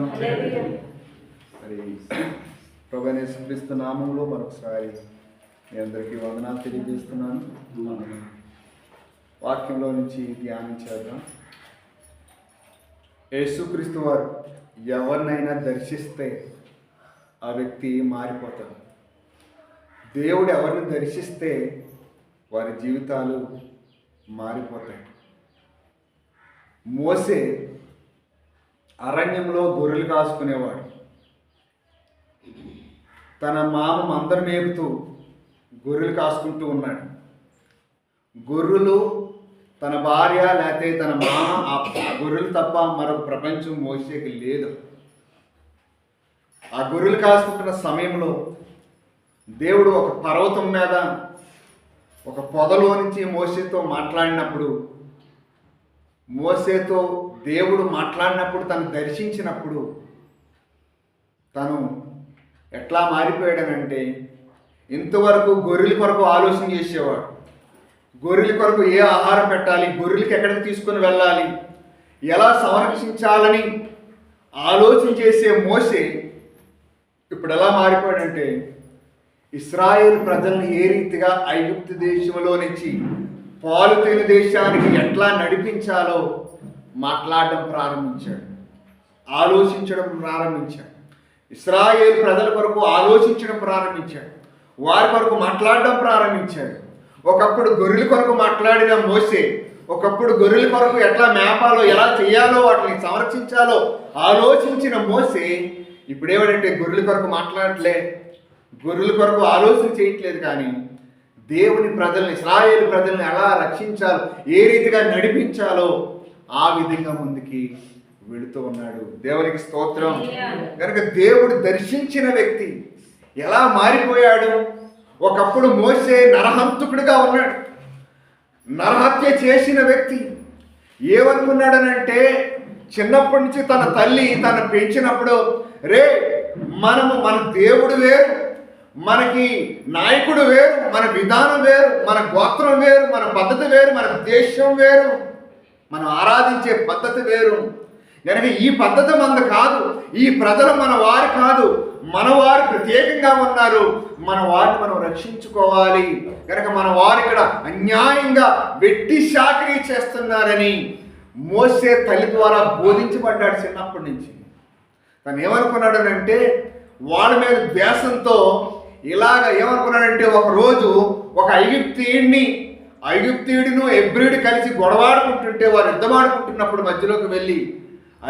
స్తోత్రం. మరి ప్రభువైన యేసుక్రీస్తు నామములో మరొకసారి మీ అందరికీ వందనాలు తెలియజేస్తున్నాను. వాక్యంలో నుంచి ధ్యానించేద్దాం. యేసుక్రీస్తు వారు ఎవరినైనా దర్శిస్తే ఆ వ్యక్తి మారిపోతాడు. దేవుడు ఎవరిని దర్శిస్తే వారి జీవితాలు మారిపోతాయి. మోసే అరణ్యంలో గొర్రెలు కాసుకునేవాడు. తన మామ మందరు మేపుతూ గొర్రెలు కాసుకుంటూ ఉన్నాడు. గొర్రెలు తన భార్య లేకపోతే తన మామ ఆ గొర్రెలు తప్ప మరొక ప్రపంచం మోసేకి లేదు. ఆ గొర్రెలు కాసుకుంటున్న సమయంలో దేవుడు ఒక పర్వతం మీద ఒక పొదలో నుంచి మోసేతో మాట్లాడినప్పుడు, మోసేతో దేవుడు మాట్లాడినప్పుడు తను దర్శించినప్పుడు తను ఎట్లా మారిపోయాడనంటే, ఇంతవరకు గొర్రెల కొరకు ఆలోచన చేసేవాడు. గొర్రెల కొరకు ఏ ఆహారం పెట్టాలి, గొర్రెలకి ఎక్కడికి తీసుకుని వెళ్ళాలి, ఎలా సంరక్షించాలని ఆలోచన చేసే మోసే ఇప్పుడు ఎలా మారిపోయాడంటే, ఇశ్రాయేలు ప్రజల్ని ఏ రీతిగా ఐగుప్తు దేశంలో నుంచి పాలు తేనె దేశానికి ఎట్లా నడిపించాలో మాట్లాడడం ప్రారంభించాడు, ఆలోచించడం ప్రారంభించాడు. ఇశ్రాయేలు ప్రజల కొరకు ఆలోచించడం ప్రారంభించాడు, వారి కొరకు మాట్లాడడం ప్రారంభించాడు. ఒకప్పుడు గొర్రెల కొరకు మాట్లాడిన మోసే ఒకప్పుడు గొర్రెల కొరకు ఎట్లా మేపాలో, ఎలా చేయాలో, వాటిని సంరక్షించాలో ఆలోచించిన మోసే ఇప్పుడు ఏమిటంటే గొర్రెల కొరకు మాట్లాడట్లే, గొర్రెల కొరకు ఆలోచన చేయట్లేదు, కానీ దేవుని ప్రజల్ని, ఇశ్రాయేలు ప్రజల్ని ఎలా రక్షించాలో, ఏ రీతిగా నడిపించాలో ఆ విధంగా ముందుకి వెళుతూ ఉన్నాడు. దేవునికి స్తోత్రం. కనుక దేవుడు దర్శించిన వ్యక్తి ఎలా మారిపోయాడు. ఒకప్పుడు మోసే నరహంతకుడిగా ఉన్నాడు, నరహత్య చేసిన వ్యక్తి. ఏమనుకున్నాడనంటే, చిన్నప్పటి నుంచి తన తల్లి తను పెంచినప్పుడు, రే మన దేవుడు వేరు, మనకి నాయకుడు వేరు, మన విధానం వేరు, మన గోత్రం వేరు, మన పద్ధతి వేరు, మన దేశం వేరు, మనం ఆరాధించే పద్ధతి వేరు. కనుక ఈ పద్ధతి మనది కాదు, ఈ ప్రజలు మన వారు కాదు, మన వారు ప్రత్యేకంగా ఉన్నారు, మన వారిని మనం రక్షించుకోవాలి. కనుక మన వారు ఇక్కడ అన్యాయంగా వెట్టి చాకిరీ చేస్తున్నారని మోసే తల్లి ద్వారా బోధించబడ్డాడు చిన్నప్పటి నుంచి. తను ఏమనుకున్నాడనంటే, వాళ్ళ మీద ద్వేషంతో ఇలాగ ఏమనుకున్నాడంటే, ఒకరోజు ఒక ఐగుప్తీయుడును ఎబ్రీడు కలిసి గొడవాడుకుంటుంటే, వారు యుద్ధమాడుకుంటున్నప్పుడు మధ్యలోకి వెళ్ళి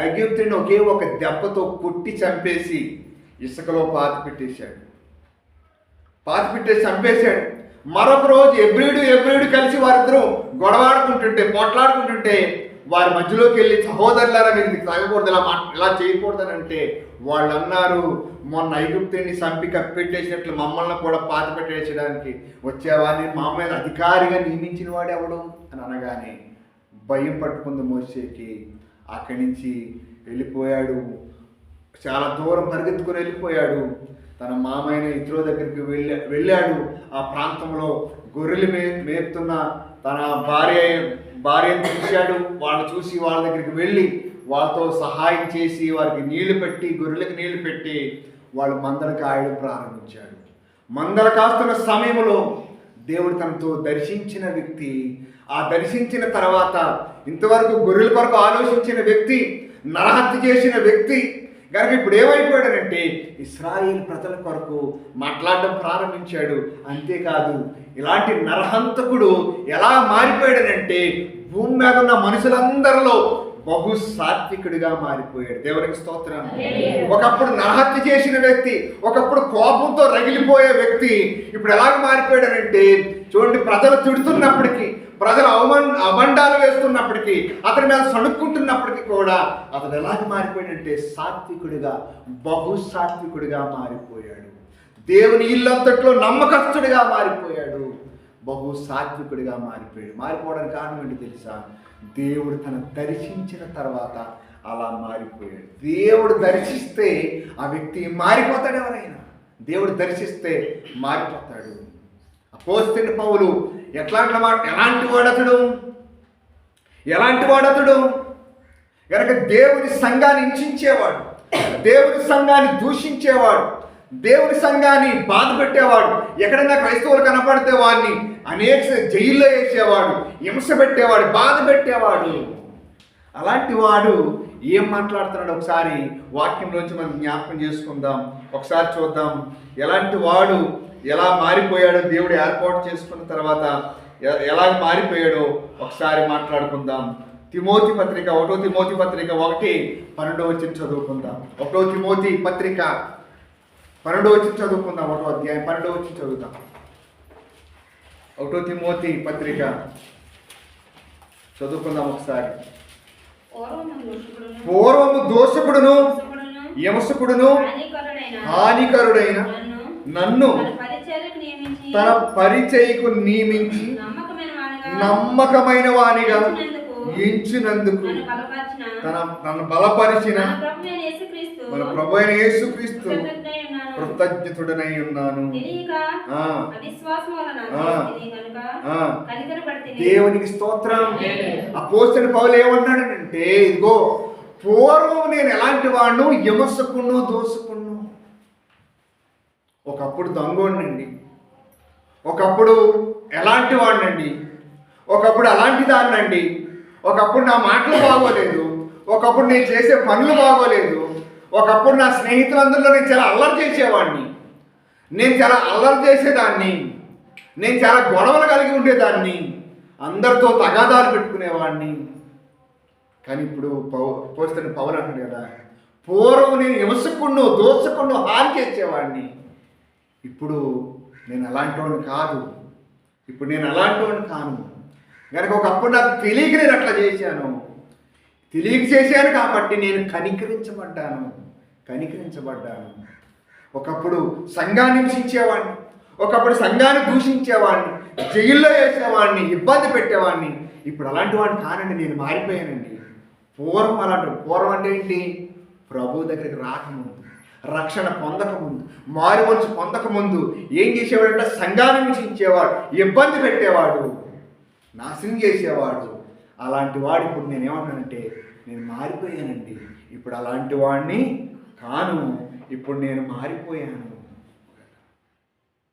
ఐగుప్తుడిని ఒకే ఒక దెబ్బతో కొట్టి చంపేసి ఇసుకలో పాతి పెట్టేసి చంపేశాడు. మరొక రోజు ఎబ్రీడు కలిసి వారిద్దరూ గొడవాడుకుంటుంటే, పోట్లాడుకుంటుంటే, వారి మధ్యలోకి వెళ్ళి, సహోదరులారా మీరు ఇది తాగకూడదు, ఇలా చేయకూడదని అంటే, వాళ్ళు అన్నారు, మొన్న ఐగుప్తుడిని చంపి కప్పెట్టేసినట్లు మమ్మల్ని కూడా పాతి పెట్టేసడానికి వచ్చావా, నేను మా మీద అధికారిగా నియమించిన వాడు ఎవడు అని అనగానే భయం పట్టుకుంది మోసేకి. అక్కడి నుంచి వెళ్ళిపోయాడు, చాలా దూరం పరిగెత్తుకుని వెళ్ళిపోయాడు. తన మామైన ఇతరుల దగ్గరికి వెళ్ళాడు. ఆ ప్రాంతంలో గొర్రెలు మేపుతున్న తన భార్యను చూశాడు. వాళ్ళు చూసి వాళ్ళ దగ్గరికి వెళ్ళి వాళ్ళతో సహాయం చేసి వారికి నీళ్లు పెట్టి, గొర్రెలకు నీళ్లు పెట్టి వాళ్ళు మందలు కాయడం ప్రారంభించాడు. మందలు కాస్తున్న సమయంలో దేవుడు తనతో దర్శించిన వ్యక్తి, ఆ దర్శించిన తర్వాత ఇంతవరకు గొర్రెల కొరకు ఆలోచించిన వ్యక్తి, నరహత్య చేసిన వ్యక్తి కనుక ఇప్పుడు ఏమైపోయాడనంటే, ఇశ్రాయేలు ప్రజల కొరకు మాట్లాడడం ప్రారంభించాడు. అంతేకాదు, ఇలాంటి నరహంతకుడు ఎలా మారిపోయాడనంటే, భూమి మీద ఉన్న మనుషులందరిలో బహు సాత్వికుడిగా మారిపోయాడు. దేవునికి స్తోత్రం. ఒకప్పుడు నరహత్య చేసిన వ్యక్తి, ఒకప్పుడు కోపంతో రగిలిపోయే వ్యక్తి ఇప్పుడు ఎలాగ మారిపోయాడనంటే, చూడండి, ప్రజలు తిడుతున్నప్పటికీ, ప్రజలు అబండాలు వేస్తున్నప్పటికీ, అతని మీద సణుక్కుంటున్నప్పటికీ కూడా అతను ఎలాగ మారిపోయాడంటే, సాత్వికుడిగా, బహు సాత్వికుడిగా మారిపోయాడు. దేవుని ఇల్లంతట్లో నమ్మకస్తుడిగా మారిపోయాడు, బహు సాత్వికుడిగా మారిపోయాడు. మారిపోవడానికి కారణం ఏంటి తెలుసా? దేవుడు తను దర్శించిన తర్వాత అలా మారిపోయాడు. దేవుడు దర్శిస్తే ఆ వ్యక్తి మారిపోతాడు. ఎవరైనా దేవుడు దర్శిస్తే మారిపోతాడు. అపోస్తలుడైన పౌలు ఎలాంటి వాడతడు కనుక దేవుని సంఘాన్ని హింసించేవాడు, దేవుని సంఘాన్ని దూషించేవాడు, దేవుని సంఘాన్ని బాధ పెట్టేవాడు, ఎక్కడైనా క్రైస్తవులు కనపడితే వాడిని అనేక జైల్లో వేసేవాడు, హింస పెట్టేవాడు, బాధ పెట్టేవాడు. అలాంటి వాడు ఏం మాట్లాడుతున్నాడు ఒకసారి వాక్యంలోంచి మనం జ్ఞాపకం చేసుకుందాం. ఒకసారి చూద్దాం ఎలాంటి వాడు ఎలా మారిపోయాడో, దేవుడు ఏర్పాటు చేసుకున్న తర్వాత ఎలా మారిపోయాడో ఒకసారి మాట్లాడుకుందాం. తిమోతి పత్రిక 1 తిమోతి పత్రిక 1:12 చదువుకుందాం. 1 తిమోతి పత్రిక 12 చదువుకుందాం. 1వ అధ్యాయం 12 చదువుతాం. 1 తిమోతి పత్రిక చదువుకుందాం ఒకసారి. పూర్వము దోషకుడును హింసకుడును హానికరుడైన నన్ను తన పరిచయకు నియమించి నమ్మకమైన వానిగా ఎంచినందుకు తను బలపరిచిన మన ప్రభు అయిన యేసుక్రీస్తు కృతజ్ఞతుడనై ఉన్నాను. దేవునికి స్తోత్రం. అపోస్తలుడు పౌలు ఏమన్నాడంటే, ఇదిగో పూర్వం నేను ఎలాంటి వాడును, హింసకును దోషకును. ఒకప్పుడు దొంగోడినండి, ఒకప్పుడు ఎలాంటి వాడినండి, ఒకప్పుడు అలాంటి దాన్నండి, ఒకప్పుడు నా మాటలు బాగోలేదు, ఒకప్పుడు నేను చేసే పనులు బాగోలేదు, ఒకప్పుడు నా స్నేహితులందరిలో నేను చాలా అల్లరి చేసేవాడిని, నేను చాలా అల్లరి చేసేదాన్ని, నేను చాలా గొడవలు కలిగి ఉండేదాన్ని, అందరితో తగాదాలు పెట్టుకునేవాడిని. కానీ ఇప్పుడు పోస్తున్న పౌలు అంటాడు కదా, పూర్వం నేను హింసకుడు దోషకుడు హాని చేసేవాడిని, ఇప్పుడు నేను అలాంటి వాడిని కాదు, ఇప్పుడు నేను అలాంటి వాడిని కాను. కనుక ఒకప్పుడు నాకు తెలియక నేను అట్లా చేశాను, తెలియక చేశాను కాబట్టి నేను కనికరించబడ్డాను. ఒకప్పుడు సంఘాన్ని హింసించేవాడిని, ఒకప్పుడు సంఘాన్ని దూషించేవాడిని, జైల్లో వేసేవాడిని, ఇబ్బంది పెట్టేవాడిని. ఇప్పుడు అలాంటి వాడిని కానండి, నేను మారిపోయానండి. పూర్వం అంటే ఏంటి? ప్రభు దగ్గరికి రాకముందు, రక్షణ పొందకముందు, మారు మనసు పొందకముందు ఏం చేసేవాడంటే సంఘాన్ని హింసించేవాడు, ఇబ్బంది పెట్టేవాడు, నాశనం చేసేవాడు. అలాంటి వాడు ఇప్పుడు నేనేమంటానంటే నేను మారిపోయానండి, ఇప్పుడు అలాంటి వాడిని కాను, ఇప్పుడు నేను మారిపోయాను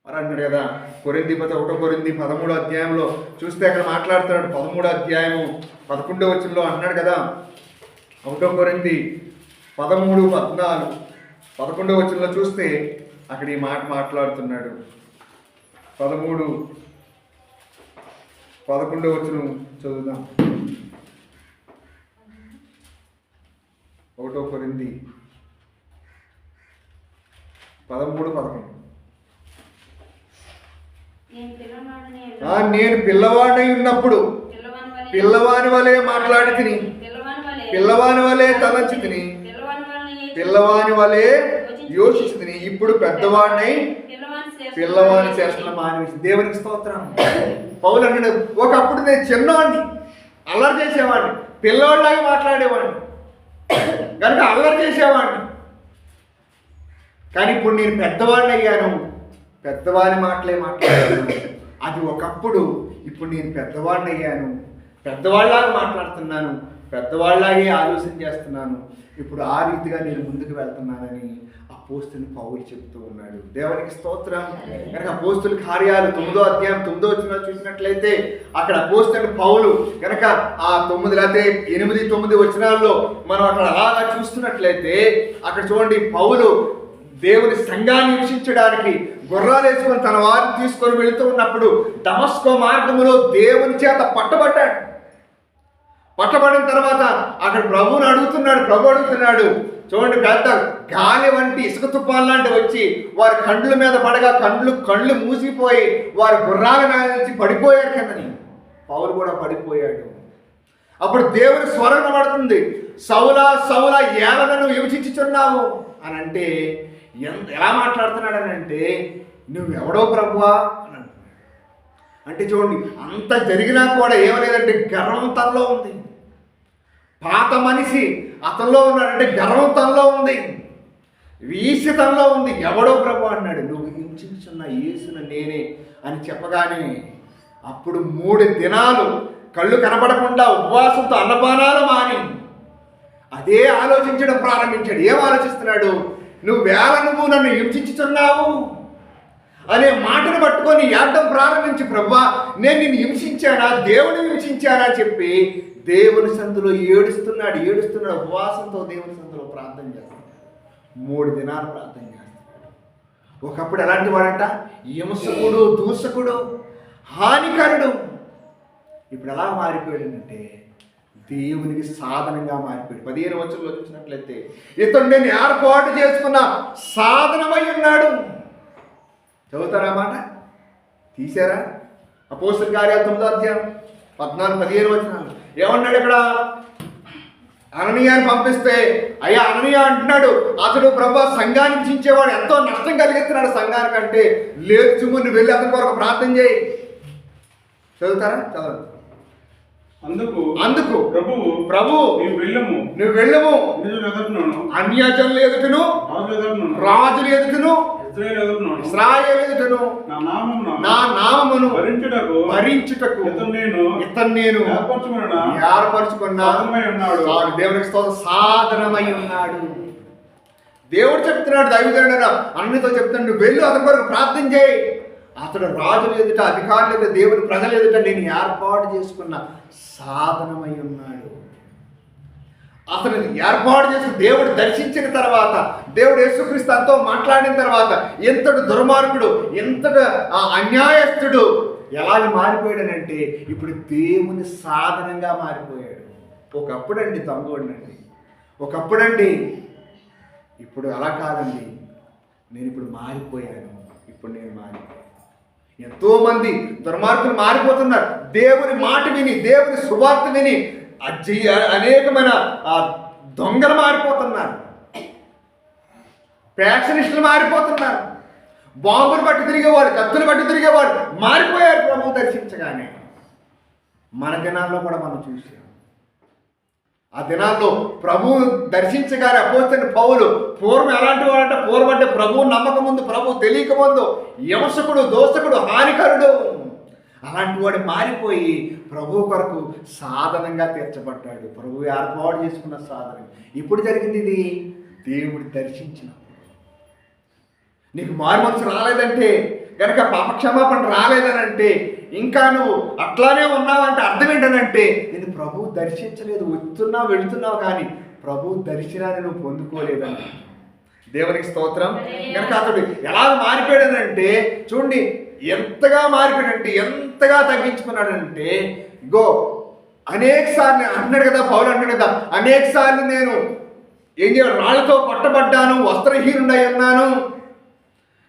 మరి అన్నాడు కదా. 1 కొరింథీ 13వ అధ్యాయంలో చూస్తే అక్కడ మాట్లాడుతున్నాడు. 13వ అధ్యాయము 11వ వచనంలో అన్నాడు కదా. 1 కొరింథీ 13:14 11వ వచనంలో చూస్తే అక్కడ ఈ మాట మాట్లాడుతున్నాడు. 11వ వచనం చదువుదాం. 1 కొరింథీ 13:11 నేను పిల్లవాడై ఉన్నప్పుడు పిల్లవాని వలె మాట్లాడి తిని, పిల్లవాని వలె తలంచి తిని, పిల్లవాని వలె యోచించి తిని, ఇప్పుడు పెద్దవాడినై పిల్లవాడిని చేస్తున్న మానేసి. దేవునికి స్తోత్రం. పౌలు అంటాడు, ఒకప్పుడు నేను చిన్నవాడిని, అల్లరి చేసేవాడిని, పిల్లవాడిలాగా మాట్లాడేవాడిని, కనుక అల్లరి చేసేవాడిని. కానీ ఇప్పుడు నేను పెద్దవాడిని అయ్యాను, పెద్దవాడి మాటలే మాట్లాడాను. అది ఒకప్పుడు, ఇప్పుడు నేను పెద్దవాడిని అయ్యాను, పెద్దవాళ్ళలాగా మాట్లాడుతున్నాను, పెద్దవాళ్ళలాగే ఆలోచన చేస్తున్నాను. ఇప్పుడు ఆ రీతిగా నేను ముందుకు వెళ్తున్నానని అపోస్తలుడు పౌలు చెప్తూ ఉన్నాడు. దేవునికి స్తోత్రం. కనుక అపోస్తలుల కార్యాలు 9వ అధ్యాయం 9వ వచనంలో చూసినట్లయితే అక్కడ అపోస్తలుడు పౌలు కనుక ఆ 9 లేకపోతే 8, 9 వచనాల్లో మనం అక్కడ అలాగా చూస్తున్నట్లయితే అక్కడ చూడండి, పౌలు దేవుని సంఘాన్ని హింసించడానికి గుర్రాలు వేసుకొని తన వారిని తీసుకొని వెళుతూ ఉన్నప్పుడు దమస్కో మార్గములో దేవుని చేత పట్టబడ్డాడు. పట్టబడిన తర్వాత అక్కడ ప్రభువుని అడుగుతున్నాడు. ప్రభు అడుగుతున్నాడు, చూడండి, పెద్ద గాలి వంటి ఇసుక తుఫాన్ లాంటి వచ్చి వారి కండ్ల మీద పడగా కళ్ళు మూసిపోయి వారి గుర్రాల మీద నుంచి పడిపోయారు కదని. పౌలు కూడా పడిపోయాడు. అప్పుడు దేవుని స్వరం పడుతుంది, సౌలా సౌలా ఏలన నువ్వు హింసించుచున్నావు అని. అంటే ఎలా మాట్లాడుతున్నాడు అని అంటే, నువ్వెవడో ప్రభువా అని అంటున్నాడు. అంటే చూడండి, అంత జరిగినా కూడా ఏమలేదంటే గర్వం తనలో ఉంది. పాత మనిషి అతనిలో ఉన్నాడంటే గర్వం తనలో ఉంది, వీసి తనలో ఉంది. ఎవడో ప్రభు అన్నాడు, నువ్వు హింసించున్న యేసును నేనే అని చెప్పగానే అప్పుడు 3 దినాలు కళ్ళు కనబడకుండా ఉపవాసంతో అన్నపానాలు మాని అదే ఆలోచించడం ప్రారంభించాడు. ఆలోచించాడు. ఏం ఆలోచిస్తున్నాడు? నువ్వు నన్ను హింసించుతున్నావు అనే మాటను పట్టుకొని ఏడ్డం ప్రారంభించి, ప్రభువా నేను నిన్ను హింసించానా, దేవుని హింసించానా అని చెప్పి దేవుని సందులో ఏడుస్తున్నాడు. ఉపవాసంతో దేవుని సందులో ప్రార్థన చేస్తున్నాడు. 3 దినాలు ప్రార్థన చేస్తున్నాడు. ఒకప్పుడు ఎలాంటి వాడంట? హింసకుడు, దూషకుడు, హానికరుడు. ఇప్పుడు ఎలా మారిపోయాడంటే దేవునికి సాధనంగా మారిపోయాడు. 15వ వచనంలో చూసినట్లయితే, ఇతడు నేను ఏర్పాటు చేసుకున్న సాధనమై ఉన్నాడు. చదువుతారా మాట? తీశారా? అపోస్తలుల కార్యాలు 9వ అధ్యాయం 14-15 వచనాలు ఏమన్నాడు ఇక్కడ? అననీయాని పంపిస్తే, అయ్యా అననీయ అంటున్నాడు, అతడు ప్రభు సంఘాన్ని హింసించేవాడు, ఎంతో నష్టం కలిగిస్తున్నాడు సంఘానికంటే, లేదు చుమ్ము నువ్వు వెళ్ళి అతని కొరకు ప్రార్థన చేయి. చదువుతారా? చదవండి. అందుకు ప్రభు నువ్వు వెళ్ళము అన్యజనుల ఎదుటను, రాజుల ఎదుటను, ఇశ్రాయేలు ఎదుటను నా నామమును భరించుటకు ఇతను నేను ఏర్పరచుకున్నాడు. దేవునికి స్తోత్రం. సాధనమై ఉన్నాడు. దేవుడు చెప్తున్నాడు, దైవజనుడు అన్నితో చెప్తున్నాడు, నువ్వు వెళ్ళు అతని కొరకు ప్రార్థన చేయి. అతడు రాజుల ఎదుట, అధికారుల ఎదుట, దేవుని ప్రజల ఎదుట నేను ఏర్పాటు చేసుకున్న సాధనమై ఉన్నాడు. అతను ఏర్పాటు చేసి దేవుడు దర్శించిన తర్వాత, దేవుడు యేసుక్రీస్తు తనతో మాట్లాడిన తర్వాత, ఎంతటి దుర్మార్గుడు, ఎంతటి అన్యాయస్తుడు ఎలాగ మారిపోయాడనంటే ఇప్పుడు దేవుని సాధనంగా మారిపోయాడు. ఒకప్పుడండి దొంగోడినండి, ఒకప్పుడండి. ఇప్పుడు అలా కాదండి. నేను ఇప్పుడు మారిపోయాను. ఇప్పుడు నేను మారిపోయాను. ఎంతోమంది దుర్మార్గులు మారిపోతున్నారు. దేవుని మాట విని, దేవుని సువార్త విని అనేకమైన దొంగలు మారిపోతున్నారు. ఫ్యాక్షనిస్టులు మారిపోతున్నారు. బాంబులు బట్టి తిరిగేవాడు, కత్తులు బట్టి తిరిగేవాడు మారిపోయారు ప్రభువు దర్శించగానే. మన దినాల్లో కూడా మనం చూసాం. ఆ దినాల్లో ప్రభువు దర్శించగానే అపోస్తలుడైన పౌలు పూర్వం ఎలాంటి వాడంటే, పూర్వం అంటే ప్రభువు నమ్మకం ముందు, ప్రభువు తెలియక ముందు హింసకుడు, దోషకుడు, హానికరుడు, అలాంటి వాడు మారిపోయి ప్రభు కొరకు సాధనంగా తీర్చబడ్డాడు. ప్రభువు ఏర్పాటు చేసుకున్న సాధన. ఇప్పుడు జరిగింది ఇది దేవుడు దర్శించినప్పుడు. నీకు మారు మనసు రాలేదంటే కనుక, పాపక్షమాపణ రాలేదనంటే, ఇంకా నువ్వు అట్లానే ఉన్నావంటే అర్థం ఏంటనంటే నేను ప్రభువు దర్శించలేదు. వస్తున్నావు వెళుతున్నావు కానీ ప్రభువు దర్శనాన్ని నువ్వు పొందుకోలేదని. దేవునికి స్తోత్రం. కనుక అతడు ఎలా మారిపోయాడనంటే చూడండి, ఎంతగా మారిపోయాడంటే, ఎంతగా తగ్గించుకున్నాడంటే, ఇగో అనేక సార్లు అన్నాడు కదా, పౌలు అన్నాడు కదా, అనేక సార్లు నేను ఏం చేయాలి, రాళ్ళతో కొట్టబడ్డాను, వస్త్రహీనుడై ఉన్నాను,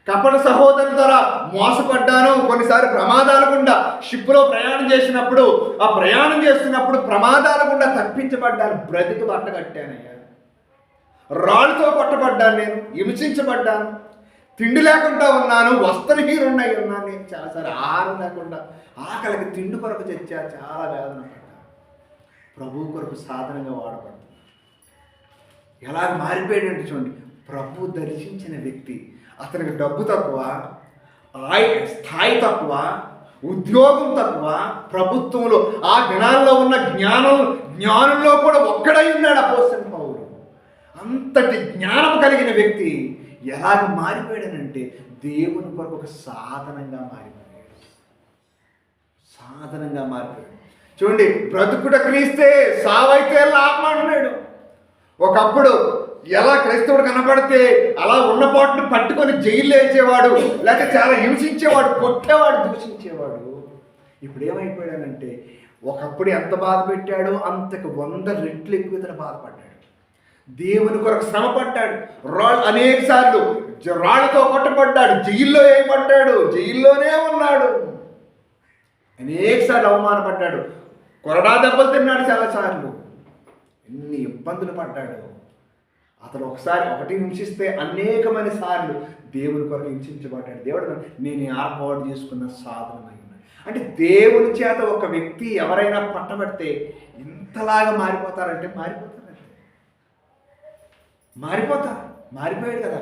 కపట సహోదరుల ద్వారా మోసపడ్డాను, కొన్నిసార్లు ప్రమాదాల గుండా షిప్లో ప్రయాణం చేసినప్పుడు, ఆ ప్రయాణం చేస్తున్నప్పుడు ప్రమాదాల గుండా తప్పించబడ్డాను, బ్రతికి బట్టగట్టానయ్యా, రాళ్ళతో కొట్టబడ్డాను, నేను హింసించబడ్డాను, తిండి లేకుండా ఉన్నాను, వస్త్రహీనుడై ఉన్నాను, నేను చాలాసార్లు ఆహారం లేకుండా ఆకలికి తిండి కొరకు తెచ్చా, చాలా వేదన పడ్డాను. ప్రభువు కొరకు సాధనంగా వాడబడ్డాను. ఎలా మారిపోయాడంటే చూడండి, ప్రభు దర్శించిన వ్యక్తి, అతనికి డబ్బు తక్కువ, స్థాయి తక్కువ, ఉద్యోగం తక్కువ, ప్రభుత్వంలో ఆ దినాల్లో ఉన్న జ్ఞానంలో కూడా ఒక్కడై ఉన్నాడు అపోస్తలుడైన పౌలు. అంతటి జ్ఞానం కలిగిన వ్యక్తి ఎలాగ మారిపోయాడనంటే దేవుని కొరకు ఒక సాధనంగా మారిపోయాడు. సాధనంగా మారిపోయాడు. చూడండి, బ్రతుకుట క్రీస్తే, సావైతే లాభం అన్నాడు. ఒకప్పుడు ఎలా క్రైస్తవుడు కనపడితే అలా ఉన్నపాటును పట్టుకొని జైల్లో వేసేవాడు, లేక చాలా హింసించేవాడు, కొట్టేవాడు, దూషించేవాడు. ఇప్పుడు ఏమైపోయాడంటే ఒకప్పుడు ఎంత బాధ పెట్టాడో అంతకు 100 రెట్లు ఎక్కువ ఇతను బాధపడ్డాడు. దేవుని కొరకు శ్రమపడ్డాడు, అనేక సార్లు రాళ్లతో కొట్టబడ్డాడు, జైల్లో వేయబడ్డాడు, జైల్లోనే ఉన్నాడు, అనేక సార్లు అవమానపడ్డాడు, కొరడా దెబ్బలు తిన్నాడు, చాలాసార్లు ఎన్ని ఇబ్బందులు పడ్డాడు. అతను ఒకటి హింసిస్తే అనేకమైన సార్లు దేవుని కొరకు హింసించబడ్డాడు. దేవుడు నేను ఏర్పాటు చేసుకున్న సాధనమై ఉన్నాడు. అంటే దేవుని చేత ఒక వ్యక్తి ఎవరైనా పట్టబడితే ఇంతలాగా మారిపోతారంటే మారిపోయాడు కదా,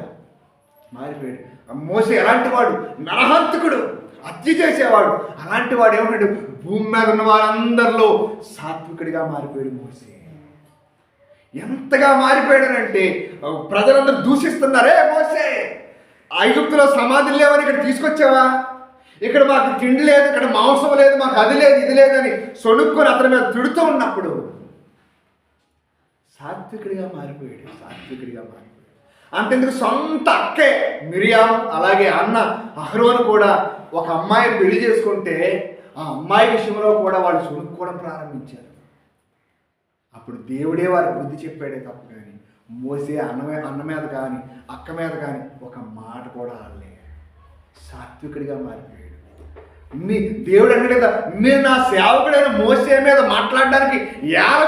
మారిపోయాడు. మోసే ఎలాంటి వాడు, నరహంతకుడు, హత్య చేసేవాడు, అలాంటి వాడు ఏమన్నాడు, భూమి మీద ఉన్న వారందరిలో సాత్వికుడిగా మారిపోయాడు మోసే. ఎంతగా మారిపోయాడనంటే ప్రజలందరూ దూషిస్తున్నారే, మోసే ఐగుప్తులో సమాధులు లేవని ఇక్కడ తీసుకొచ్చావా, ఇక్కడ మాకు తిండి లేదు, ఇక్కడ మాంసం లేదు, మాకు అది లేదు ఇది లేదని సొడుక్కొని అతని మీద తిడుతూ ఉన్నప్పుడు సాత్వికుడిగా మారిపోయాడు. అంతెందుకు సొంత అక్కే మిరియాం, అలాగే అన్న అహరోను కూడా ఒక అమ్మాయి పెళ్లి చేసుకుంటే ఆ అమ్మాయి విషయంలో కూడా వాళ్ళు సొడుక్కోవడం ప్రారంభించారు. అప్పుడు దేవుడే వారికి బుద్ధి చెప్పాడే తప్ప కానీ మోసే అన్న మీద కానీ అక్క మీద కానీ ఒక మాట కూడా ఆడలే. సాత్వికుడిగా మారిపోయాడు. దేవుడు అన్నాడు కదా, మీరు నా సేవకుడైన మోసే మీద మాట్లాడడానికి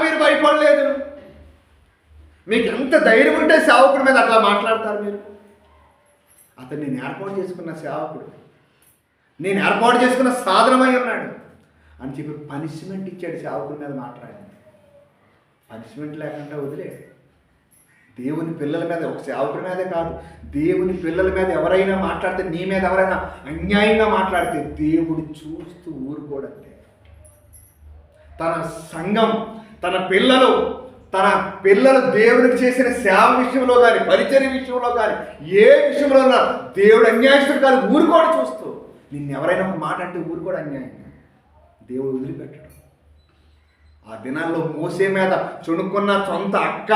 మీరు భయపడలేదు. మీకు ఎంత ధైర్యం ఉంటే సేవకుడి మీద అట్లా మాట్లాడతారు మీరు? అతను నేను ఏర్పాటు చేసుకున్న సేవకుడు, నేను ఏర్పాటు చేసుకున్న సాధనమై ఉన్నాడు అని చెప్పి పనిష్మెంట్ ఇచ్చాడు. సేవకుడి మీద మాట్లాడి పనిష్మెంట్ లేకుండా వదిలేడు. దేవుని పిల్లల మీద, ఒక సేవకుడి మీదే కాదు, దేవుని పిల్లల మీద ఎవరైనా మాట్లాడితే, నీ మీద ఎవరైనా అన్యాయంగా మాట్లాడితే దేవుడు చూస్తూ ఊరుకోడంటే. తన సంఘం, తన పిల్లలు దేవునికి చేసిన సేవ విషయంలో కానీ, పరిచర్య విషయంలో కానీ, ఏ విషయంలో దేవుడు అన్యాయస్తుడు కాదు, ఊరుకోడు చూస్తూ. నిన్ను ఎవరైనా ఒక మాట అంటే ఊరుకోడు అన్యాయంగా, దేవుడు వదిలిపెట్టడు. ఆ దినాల్లో మోసే మీద చుణుక్కున్న సొంత అక్క,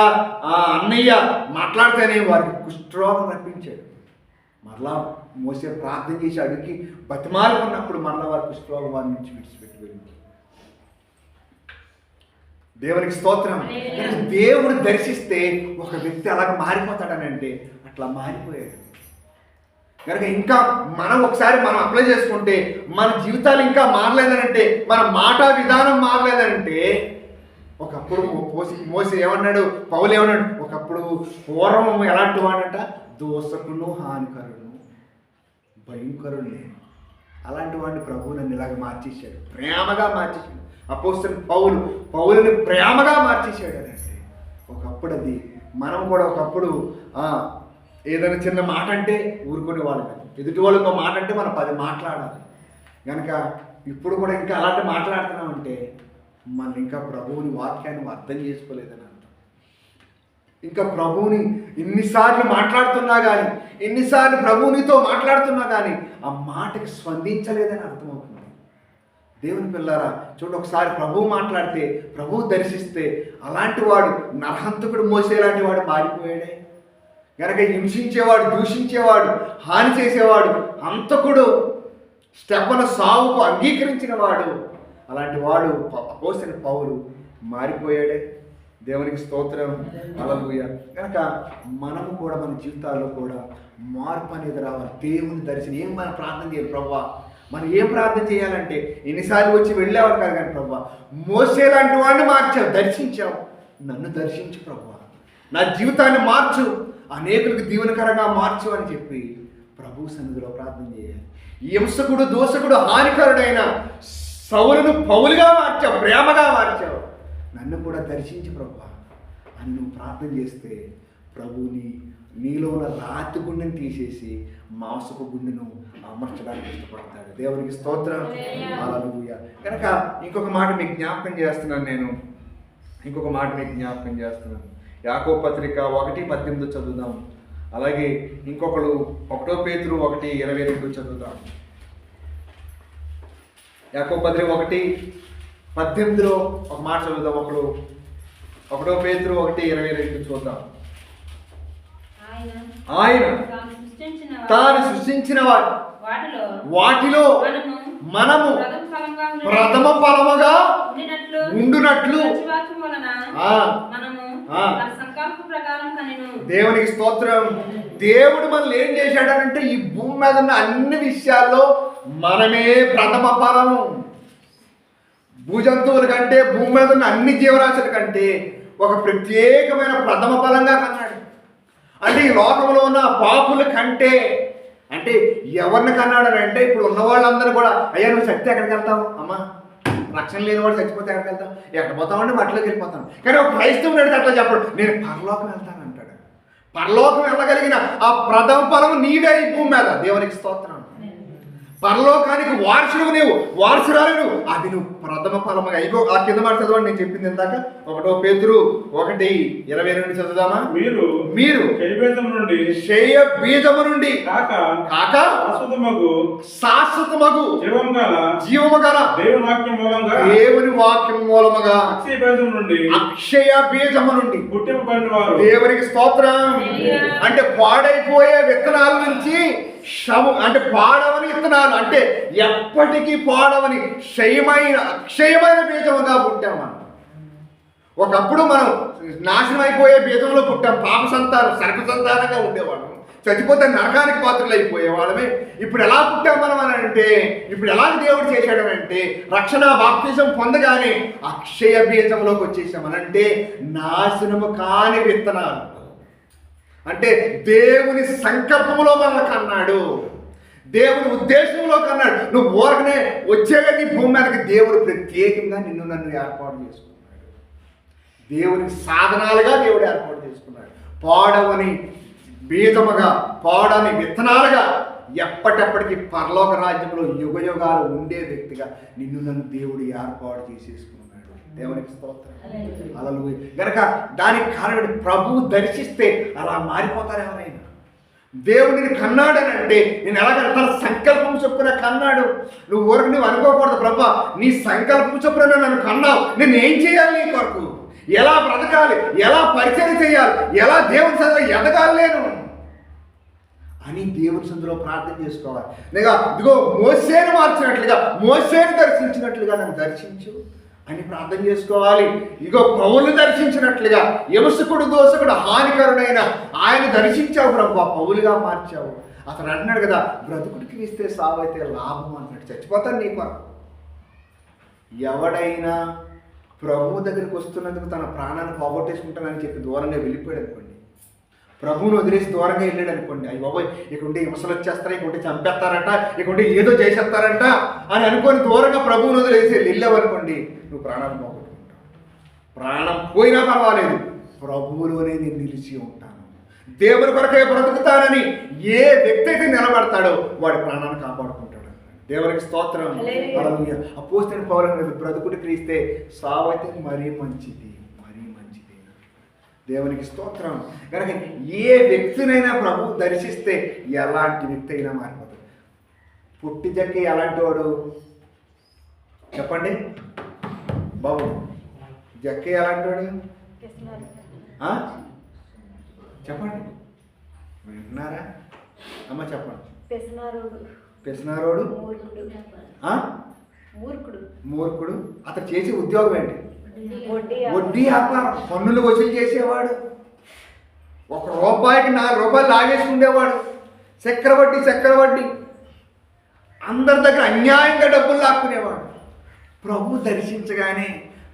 ఆ అన్నయ్య మాట్లాడితేనే వారికి కుష్ఠరోగం రప్పించాడు. మరలా మోసే ప్రార్థన చేసి అడిగి బతిమాలుకున్నప్పుడు మరలా వారి కుష్ఠరోగం వారి నుంచి విడిచిపెట్టి వెళ్ళింది. దేవునికి స్తోత్రం. దేవుడు దర్శిస్తే ఒక వ్యక్తి అలాగ మారిపోతాడనంటే అట్లా మారిపోయాడు. కనుక ఇంకా మనం ఒకసారి అప్లై చేసుకుంటే మన జీవితాలు ఇంకా మారలేదనంటే, మన మాట విధానం మారలేదంటే, ఒకప్పుడు మోసే ఏమన్నాడు, పౌలు ఏమన్నాడు, ఒకప్పుడు పూర్వం ఎలాంటి వాడంట, దోషకును హానికరుడు భయంకరుడు నేను. అలాంటి వాడిని ప్రభువు నన్ను ఇలాగ మార్చేశాడు, ప్రేమగా మార్చేశాడు. అపోస్తలుడు పౌలుని ప్రేమగా మార్చేశాడు అని అంటే ఒకప్పుడు అది మనం కూడా ఒకప్పుడు ఏదైనా చిన్న మాట అంటే ఊరుకునే వాళ్ళు, ఎదుటి వాళ్ళకి ఒక మాట అంటే మనం 10 మాట్లాడాలి. కనుక ఇప్పుడు కూడా ఇంకా అలాంటి మాట్లాడుతున్నామంటే మనం ఇంకా ప్రభువుని వాక్యాన్ని అర్థం చేసుకోలేదని అర్థం. ఇంకా ప్రభువుని ఎన్నిసార్లు మాట్లాడుతున్నా కానీ, ఎన్నిసార్లు ప్రభువునితో మాట్లాడుతున్నా కానీ ఆ మాటకి స్పందించలేదని అర్థమవుతుంది. దేవుని పిల్లారా చూడండి, ఒకసారి ప్రభువు మాట్లాడితే, ప్రభువు దర్శిస్తే అలాంటి వాడు నరహంతకుడు మోసేలాంటి వాడు మారిపోయాడే. కనుక హింసించేవాడు, దూషించేవాడు, హాని చేసేవాడు, హంతకుడు, స్టెఫను సావుకు అంగీకరించిన వాడు, అలాంటి వాడు అపోస్తలుడైన పౌలు మారిపోయాడే. దేవునికి స్తోత్రం, హల్లెలూయా. కనుక మనము కూడా మన జీవితాల్లో కూడా మార్పు అనేది రావాలి. దేవుని దర్శనం ఏం మనం ప్రార్థన చేయాలి, ప్రభువా మనం ఏం ప్రార్థన చేయాలంటే, ఎన్నిసార్లు వచ్చి వెళ్ళేవారు కాదు కానీ ప్రభువా మోసే లాంటి వాడిని మార్చావు, దర్శించావు, నన్ను దర్శించు ప్రభువా, నా జీవితాన్ని మార్చు, అనేకులకు దీవెనకరంగా మార్చు అని చెప్పి ప్రభు సన్నిధిలో ప్రార్థన చేయాలి. హింసకుడు, దోషకుడు, హానికరుడైన సౌలును పౌలుగా మార్చావు, ప్రేమగా మార్చావు, నన్ను కూడా దర్శించి ప్రభువా అని నువ్వు ప్రార్థన చేస్తే ప్రభువుని నీలో ఉన్న రాతి గుండెని తీసేసి మాంసపు గుండెను అమర్చడానికి ఇష్టపడతాడు. దేవునికి స్తోత్రం, హల్లెలూయా. కనుక ఇంకొక మాట మీకు జ్ఞాపకం చేస్తున్నాను. యాకోబు పత్రిక 1:18 చదువుదాం. అలాగే ఇంకొకరు 1 పేతురు 1:22 చదువుదాం. యాకోబు పత్రిక 1:18 ఒక మాట చదువుదాం. 1 పేతురు 1:22 చూద్దాం. ఆయన తాను సృష్టించిన వాటిలో మనము ప్రథమ ఫలముగా ఉండునట్లు దేవునికి స్తోత్రం. దేవుడు మనల్ని ఏం చేశాడనంటే ఈ భూమి మీద ఉన్న అన్ని విషయాల్లో మనమే ప్రథమ ఫలము. భూజంతువుల కంటే, భూమి మీద ఉన్న అన్ని జీవరాశుల కంటే ఒక ప్రత్యేకమైన ప్రథమ ఫలంగా కన్నాడు. అంటే ఈ లోకంలో ఉన్న పాపుల కంటే, అంటే ఎవరిని కన్నాడని అంటే ఇప్పుడు ఉన్న వాళ్ళందరూ కూడా, అయ్యా నువ్వు చచ్చితే ఎక్కడికి వెళ్తావు, అమ్మా రక్షణ లేని వాడు చచ్చిపోతే ఎక్కడికి వెళ్తాం, ఎక్కడ పోతామంటే మట్టిలోకి వెళ్ళిపోతాం. కానీ ఒక క్రైస్తవుడు అడిగితే అట్లా చెప్పడు, నేను పరలోకం వెళ్తాను అంటాడు. పరలోకం వెళ్ళగలిగిన ఆ ప్రథమ ఫలం నీవే ఈ భూమి మీద. దేవునికి స్తోత్రం. పరలోకానికి వారసుడు నీవు, వారసురాలు నువ్వు. అది నువ్వు ప్రథమ ఫలముగా. ఇగో ఆ కింద మాట చదవండి, నేను చెప్పింది ఇందాక 1 పేతురు 1:22 చదువుదామా. మీరు క్షయ బీజము నుండి కాక శాశ్వతమగు జీవము గల దేవుని వాక్యం మూలముగా అక్షయ బీజము నుండి దేవునికి స్తోత్రం. అంటే పాడైపోయే విత్తనాల నుంచి అంటే పాడవని విత్తనాలు, అంటే ఎప్పటికీ పాడవని అక్షయమైన బీజముగా పుట్టాం మనం. ఒకప్పుడు మనం నాశనం అయిపోయే బీజంలో పుట్టాం. పాప సంతానం, సర్ప సంతానంగా ఉండేవాళ్ళం, చచ్చిపోతే నరకానికి పాత్రలు అయిపోయేవాళ్ళమే. ఇప్పుడు ఎలా పుట్టాం మనం అని అంటే, ఇప్పుడు ఎలా దేవుడు చేశాడు అంటే, రక్షణ బాప్తిజం పొందగానే అక్షయ బీజంలోకి వచ్చేసామనంటే నాశనము కాని విత్తనాలు. అంటే దేవుని సంకల్పంలో మనల్ని కన్నాడు, దేవుని ఉద్దేశంలో కన్నాడు. నువ్వు ఊరకనే వచ్చేది భూమి మీదకి దేవుడు ప్రత్యేకంగా నిన్ను నన్ను ఏర్పాటు చేసుకున్నాడు. దేవునికి సాధనాలుగా దేవుడు ఏర్పాటు చేసుకున్నాడు. పాడవని బీజముగా, పాడని విత్తనాలుగా ఎప్పటప్పటికీ పరలోక రాజ్యంలో యుగయుగాలు ఉండే వ్యక్తిగా నిన్ను నన్ను దేవుడు ఏర్పాటు చేసేసుకున్నాడు. దేవునికి స్తోత్రం. హల్లెలూయా. గనక దానికి కారణం ప్రభువు దర్శిస్తే అలా మారిపోతారు ఎవరైనా. దేవుడిని కన్నాడని అంటే నేను ఎలాగంటే తన సంకల్పం చొప్పున కన్నాడు. నువ్వు ఊరికి నువ్వు అనుకోకూడదు, ప్రభా నీ సంకల్పం చొప్పున నన్ను కన్నావు, నేను ఏం చేయాలి నీ కొరకు, ఎలా బ్రతకాలి, ఎలా పరిచయం చేయాలి, ఎలా దేవుని సన్నిధిలో ఎదగాలి నేను అని దేవుని సన్నిధిలో ప్రార్థన చేసుకోవాలి. లేదా ఇదిగో మోసేను మార్చినట్లుగా, మోసేను దర్శించినట్లుగా నన్ను దర్శించు అని ప్రార్థన చేసుకోవాలి. ఇగో పౌలు దర్శించినట్లుగా, హింసకుడు దోషకుడు హానికరుడైన ఆయన దర్శించావు ప్రభు, పౌలుగా మార్చావు. అతను అంటున్నాడు కదా, బ్రతుకుడికి ఇస్తే సావైతే లాభం అన్నాడు. చచ్చిపోతాను నీ కొరకు. ఎవడైనా ప్రభువు దగ్గరికి వస్తున్నందుకు తన ప్రాణాన్ని పోగొట్టేసుకుంటానని చెప్పి దూరంగా వెళ్ళిపోయాడు అనుకోండి, ప్రభువుని వదిలేసి దూరంగా వెళ్ళాడు అనుకోండి, అయ్యి బాబోయ్ ఇకుంటే హింసలు వచ్చేస్తారా, ఇకుంటే చంపేస్తారంట, ఇకుంటే ఏదో చేసేస్తారంట అని అనుకొని దూరంగా ప్రభువుని వదిలేసి వెళ్ళావనుకోండి, నువ్వు ప్రాణాన్ని పోగొట్టుకుంటావు. ప్రాణం పోయినా పర్వాలేదు, ప్రభువులోనే నేను నిలిచి ఉంటాను, దేవుని కొరకే బ్రతుకుతానని ఏ వ్యక్తి అయితే నిలబడతాడో వాడి ప్రాణాన్ని కాపాడుకుంటాడు. దేవునికి స్తోత్రం. హల్లెలూయా. అపోస్తలుడైన పౌలు అన్నాడు, బ్రతుకుడు క్రీస్తే సావైతే మరీ మంచిది, మరీ మంచిది. దేవునికి స్తోత్రం. కనుక ఏ వ్యక్తినైనా ప్రభు దర్శిస్తే ఎలాంటి వ్యక్తి అయినా మారిపోతాడు. పుట్టి జక్కి ఎలాంటి వాడు చెప్పండి బాబు, జక్కి ఎలాంటి వాడు చెప్పండి, వింటున్నారా అమ్మ? చెప్పండి. పెసనారోడు, మూర్ఖుడు. అతను చేసే ఉద్యోగం ఏంటి? వడ్డీ వ్యాపారం, పన్నులు వసూలు చేసేవాడు. ₹1కి ₹4 లాగేసుకుండేవాడు. చక్రవడ్డీ అందరి దగ్గర అన్యాయంగా డబ్బులు లాక్కునేవాడు. ప్రభు దర్శించగానే,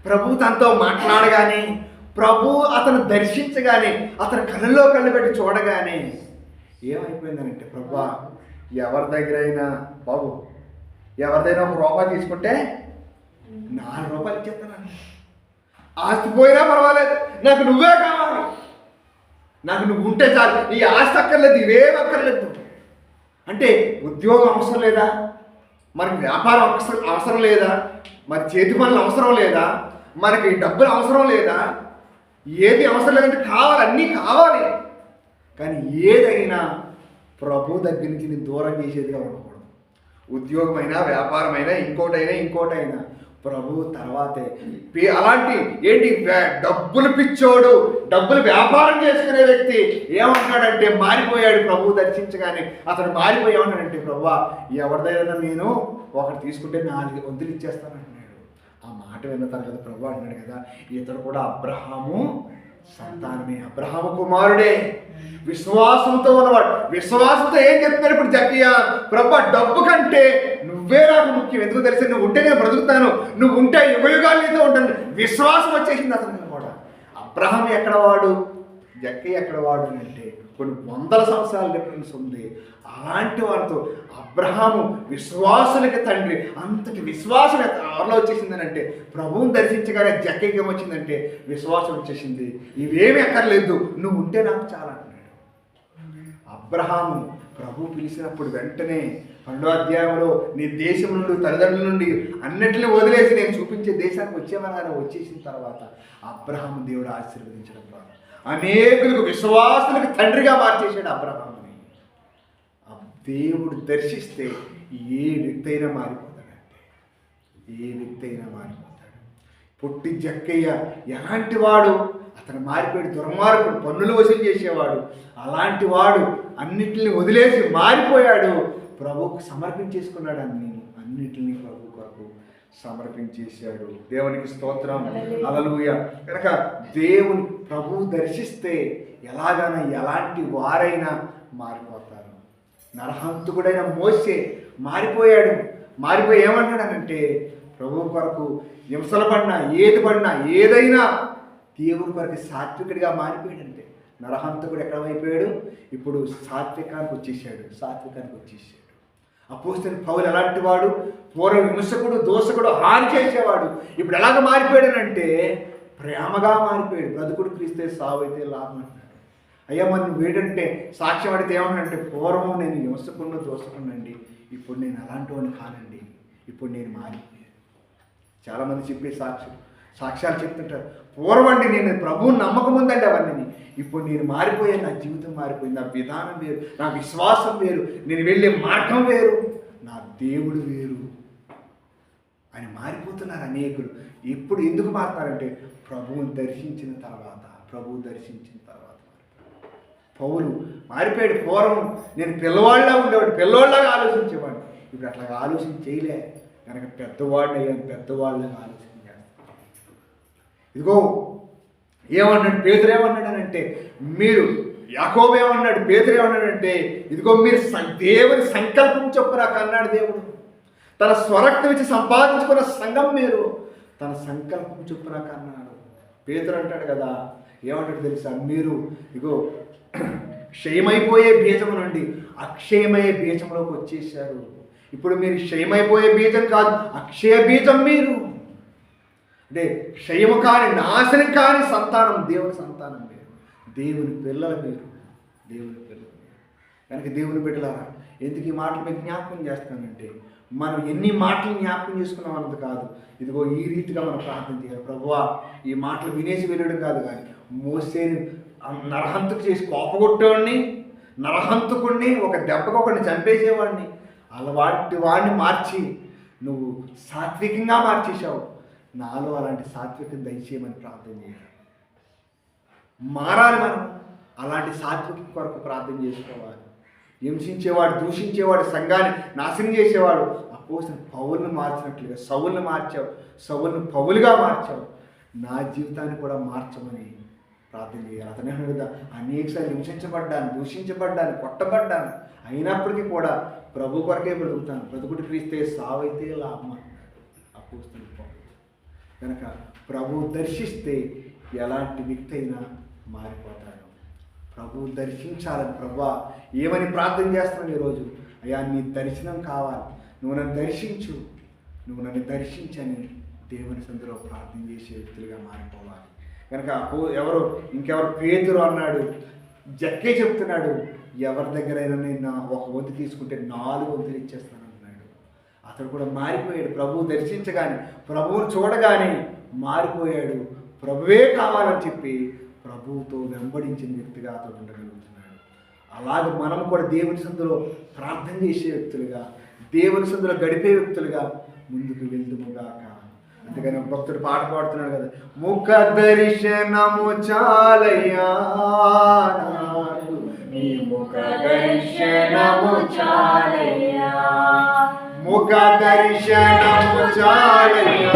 ప్రభు తనతో మాట్లాడగానే, ప్రభు అతను దర్శించగానే, అతను కళ్ళలో కళ్ళు పెట్టి చూడగానే ఏమైపోయిందనంటే, ప్రభా ఎవరి దగ్గరైనా బాబు ఎవరిదైనా ₹1 తీసుకుంటే ₹4 ఇచ్చేస్తాను, ఆస్తి పోయినా పర్వాలేదు, నాకు నువ్వే కావాలి, నాకు నువ్వు ఉంటే చాలు, ఈ ఆస్తి అక్కర్లేదు, ఇవేం అక్కర్లేదు. అంటే ఉద్యోగం అవసరం లేదా, మనకి వ్యాపారం అవసరం లేదా, మరి చేతి పనులు అవసరం లేదా, మనకి డబ్బులు అవసరం లేదా, ఏది అవసరం లేదంటే కావాలి, అన్నీ కావాలి. కానీ ఏదైనా ప్రభు దగ్గర నుంచి నేను దూరం చేసేదిగా ఉండకూడదు. ఉద్యోగమైనా, వ్యాపారమైనా, ఇంకోటైనా ప్రభు తర్వాతే. అలాంటి ఏంటి డబ్బులు పిచ్చోడు, డబ్బులు వ్యాపారం చేసుకునే వ్యక్తి ఏమంటాడంటే మారిపోయాడు. ప్రభు దర్శించగానే అతను మారిపోయి ఏమన్నాడంటే, ప్రభా ఎవరిదైనా నేను ఒకటి తీసుకుంటే 4 వంతులు ఇచ్చేస్తాను అంటున్నాడు. ఆ మాట విన్న తర్వాత ప్రభు అంటున్నాడు కదా, ఇతడు కూడా అబ్రహాము సంతానమే, అబ్రహాము కుమారుడే, విశ్వాసంతో ఉన్నవాడు. విశ్వాసంతో ఏం చెప్తున్నాడు ఇప్పుడు జక్కయ్య? ప్రభా డబ్బు కంటే నువ్వే నాకు ముఖ్యం, ఎందుకు తెలిసి నువ్వు ఉంటే నేను బ్రతుకుతాను, నువ్వు ఉంటే యుగయుగాలు నీతో ఉంటాను. విశ్వాసం వచ్చేసింది అతనికి కూడా. అబ్రహాం ఎక్కడ వాడు, జక్కయ్య ఎక్కడ వాడు అంటే కొన్ని 100 సంవత్సరాల డిఫరెన్స్ ఉంది. అలాంటి వారితో అబ్రహాము విశ్వాసులకి తండ్రి. అంతటి విశ్వాసం ఎవరిలో వచ్చేసిందని అంటే, ప్రభువుని దర్శించగానే జక్కయ్యకి ఏమొచ్చిందంటే విశ్వాసం వచ్చేసింది. ఇవేమి ఎక్కర్లేదు, నువ్వు ఉంటే నాకు చాలా అంటున్నాడు. అబ్రహాము ప్రభు పిలిచినప్పుడు వెంటనే 2వ అధ్యాయంలో నీ దేశం నుండి తల్లిదండ్రుల నుండి అన్నిటిని వదిలేసి నేను చూపించే దేశానికి వచ్చేమనగానే వచ్చేసిన తర్వాత అబ్రహాము దేవుడు ఆశీర్వదించడం ద్వారా అనేకులకు విశ్వాసులకు తండ్రిగా మార్చేశాడు అబ్రహాముని. దేవుడు దర్శిస్తే ఏ వ్యక్తి అయినా మారిపోతాడంటే, ఏ వ్యక్తి అయినా మారిపోతాడు. పొట్టి జక్కయ్య ఎలాంటి వాడు, అతను మారిపోయాడు. దుర్మార్గుడు, పన్నులు వసూలు చేసేవాడు. అలాంటి వాడు అన్నిటిని వదిలేసి మారిపోయాడు. ప్రభువుకు సమర్పించేసుకున్నాడు. అన్నిటిని ప్రభు కొరకు సమర్పించేశాడు. దేవునికి స్తోత్రం, హల్లెలూయా. కనుక దేవుని ప్రభువు దర్శిస్తే ఎలాగైనా ఎలాంటి వారైనా మారిపోతారు. నరహంతకుడైన మోసే మారిపోయాడు. మారిపోయి ఏమన్నాడనంటే, ప్రభువు కొరకు హింసలు పడినా ఏది పడినా ఏదైనా దేవుని కొరకు సాత్వికుడిగా మారిపోయాడంటే. నరహంతకుడు ఎక్కడ అయిపోయాడు? ఇప్పుడు సాత్వికానికి వచ్చేసాడు. అపోస్తలుడైన పౌలు ఎలాంటి వాడు? పూర్వ విమర్శకుడు, దోషకుడు, హాని చేసేవాడు. ఇప్పుడు ఎలాగ మారిపోయాడనంటే ప్రేమగా మారిపోయాడు. బ్రతుకుడు క్రీస్తే సావు అయితే లాభం అంటాడు. అయ్యా మరి నువ్వు ఏంటంటే సాక్ష్యం అడిగితే ఏమన్నాడంటే, పూర్వం నేను విమర్శకుడు, దోషకుడినండి, ఇప్పుడు నేను అలాంటి వాడిని కానండి, ఇప్పుడు నేను మారిపోయాను. చాలామంది చెప్పే సాక్ష్యాలు చెప్తుంటారు. పూర్వండి నేను ప్రభువుని నమ్మకం ఉందండి అవన్నీ, ఇప్పుడు నేను మారిపోయాను, నా జీవితం మారిపోయింది, నా విధానం వేరు, నా విశ్వాసం వేరు, నేను వెళ్ళే మార్గం వేరు, నా దేవుడు వేరు అని మారిపోతున్నారు అనేకులు. ఇప్పుడు ఎందుకు మారుతారంటే ప్రభువుని దర్శించిన తర్వాత. పౌలు మారిపోయాడు. పూర్వం నేను పిల్లవాళ్ళలా ఉండేవాడు, పిల్లవాళ్ళలాగా ఆలోచించేవాడు. ఇప్పుడు అట్లాగా ఆలోచన చేయలే కనుక పెద్దవాడిని అయ్యాను, పెద్దవాళ్ళగా ఆలోచన చేస్తాను. ఇదిగో ఏమన్నాడు పేతురు? ఏమన్నాడనంటే మీరు, యాకోబు ఏమన్నాడు? పేతురు ఏమన్నాడంటే, ఇదిగో మీరు దేవుని సంకల్పం చొప్పున కన్నాడు దేవుడు. తన స్వరక్తం ఇచ్చి సంపాదించుకున్న సంఘం మీరు, తన సంకల్పం చొప్పున కన్నాడు. పేతురు అంటాడు కదా, ఏమంటాడు తెలుసా? మీరు ఇగో క్షయమైపోయే బీజము నుండి అక్షయమయ్యే బీజంలోకి వచ్చేసారు. ఇప్పుడు మీరు క్షయమైపోయే బీజం కాదు, అక్షయ బీజం మీరు. అంటే క్షయము కాని, నాశనం కాని సంతానం, దేవుని సంతానం మీరు, దేవుని పిల్లలు మీరు. కనుక దేవుని బిడ్డలారా, ఎందుకు ఈ మాటలు మీకు జ్ఞాపకం చేస్తానంటే, మనం ఎన్ని మాటలు జ్ఞాపకం చేసుకున్నాం అన్నది కాదు. ఇదిగో ఈ రీతిగా మనం ప్రార్థన చేయాలి. ప్రభువా, ఈ మాటలు వినేసి వెళ్ళడం కాదు, కానీ మోసేని నరహంతకు చేసి కోపగొట్టేవాడిని, నరహంతకుడిని ఒక దెబ్బకు ఒకడిని చంపేసేవాడిని, అలాంటి వాడిని మార్చి నువ్వు సాత్వికంగా మార్చేశావు. నాలో అలాంటి సాత్వికం దయచేయమని ప్రార్థన చేయాలి. మారాలి మనం. అలాంటి సాత్వికం కొరకు ప్రార్థన చేసుకోవాలి. హింసించేవాడు, దూషించేవాడు, సంఘాన్ని నాశనం చేసేవాడు అపోస్తలుడైన పౌలును మార్చినట్లుగా సౌలును మార్చావు, సౌలును పౌలుగా మార్చావు. నా జీవితాన్ని కూడా మార్చమని ప్రార్థన చేయాలి. అతనే కదా, అనేకసార్లు హింసించబడ్డాను, దూషించబడ్డాను, కొట్టబడ్డాను, అయినప్పటికీ కూడా ప్రభు కొరకే బ్రతుకుతాను. బ్రతుకుడు క్రీస్తే సావైతే లాభం అపోస్తలుడైన పౌలు. కనుక ప్రభు దర్శిస్తే ఎలాంటి వ్యక్తి అయినా మారిపోతాడు. ప్రభు దర్శించాలని ప్రభువా ఏమని ప్రార్థన చేస్తున్నాను ఈరోజు? అయ్యా నీ దర్శనం కావాలి, నువ్వు నన్ను దర్శించు, నువ్వు నన్ను దర్శించని దేవుని సందులో ప్రార్థన చేసే వ్యక్తులుగా మారిపోవాలి. కనుక ఇంకెవరు పేతురు అన్నాడు, జక్కే చెప్తున్నాడు, ఎవరి దగ్గరైనా నేను ఒక వంతు తీసుకుంటే 4 వంతులు ఇచ్చేస్తాను అన్నాడు. అతడు కూడా మారిపోయాడు. ప్రభువు దర్శించగానే, ప్రభువును చూడగానే మారిపోయాడు. ప్రభువే కావాలని చెప్పి ప్రభువుతో వెంబడించిన వ్యక్తిగా అతడు ఉండగలుగుతున్నాడు. అలాగే మనం కూడా దేవుని సందులో ప్రార్థన చేసే వ్యక్తులుగా, దేవుని సందులో గడిపే వ్యక్తులుగా ముందుకు వెళ్దుముగాక. అందుకని భక్తుడు పాట పాడుతున్నాడు కదా, ముఖ దర్శనము చాలయ్యా, నీ ముఖ దర్శనము చాలయ్యా, ముఖ దర్శనము చాలయ్యా.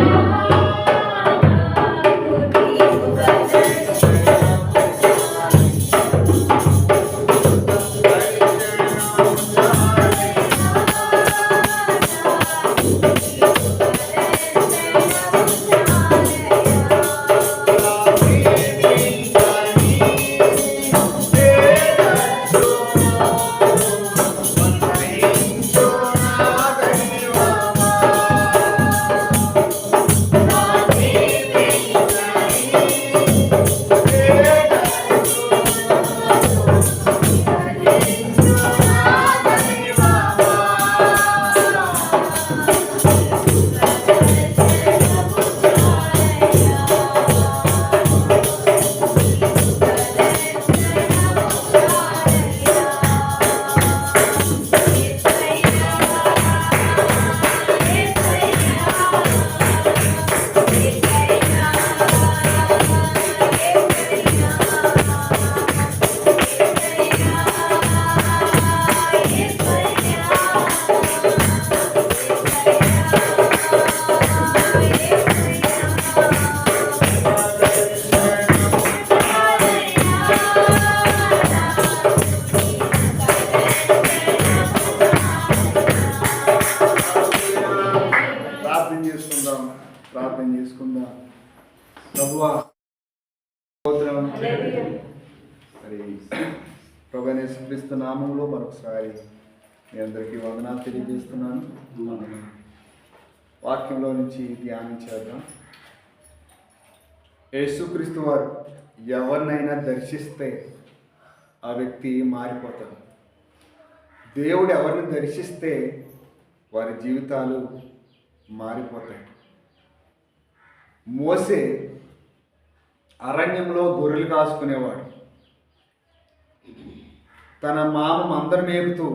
మరి ప్రభువైన యేసుక్రీస్తు నామంలో మరొకసారి మీ అందరికీ వందనాలు తెలియజేస్తున్నాను. వాక్యంలో నుంచి ధ్యానించేద్దాం. యేసుక్రీస్తు వారు ఎవరినైనా దర్శిస్తే ఆ వ్యక్తి మారిపోతాడు. దేవుడు ఎవరిని దర్శిస్తే వారి జీవితాలు మారిపోతాయి. మోసే అరణ్యంలో గొర్రెలు కాసుకునేవాడు. తన మామ మందరం మేపుతూ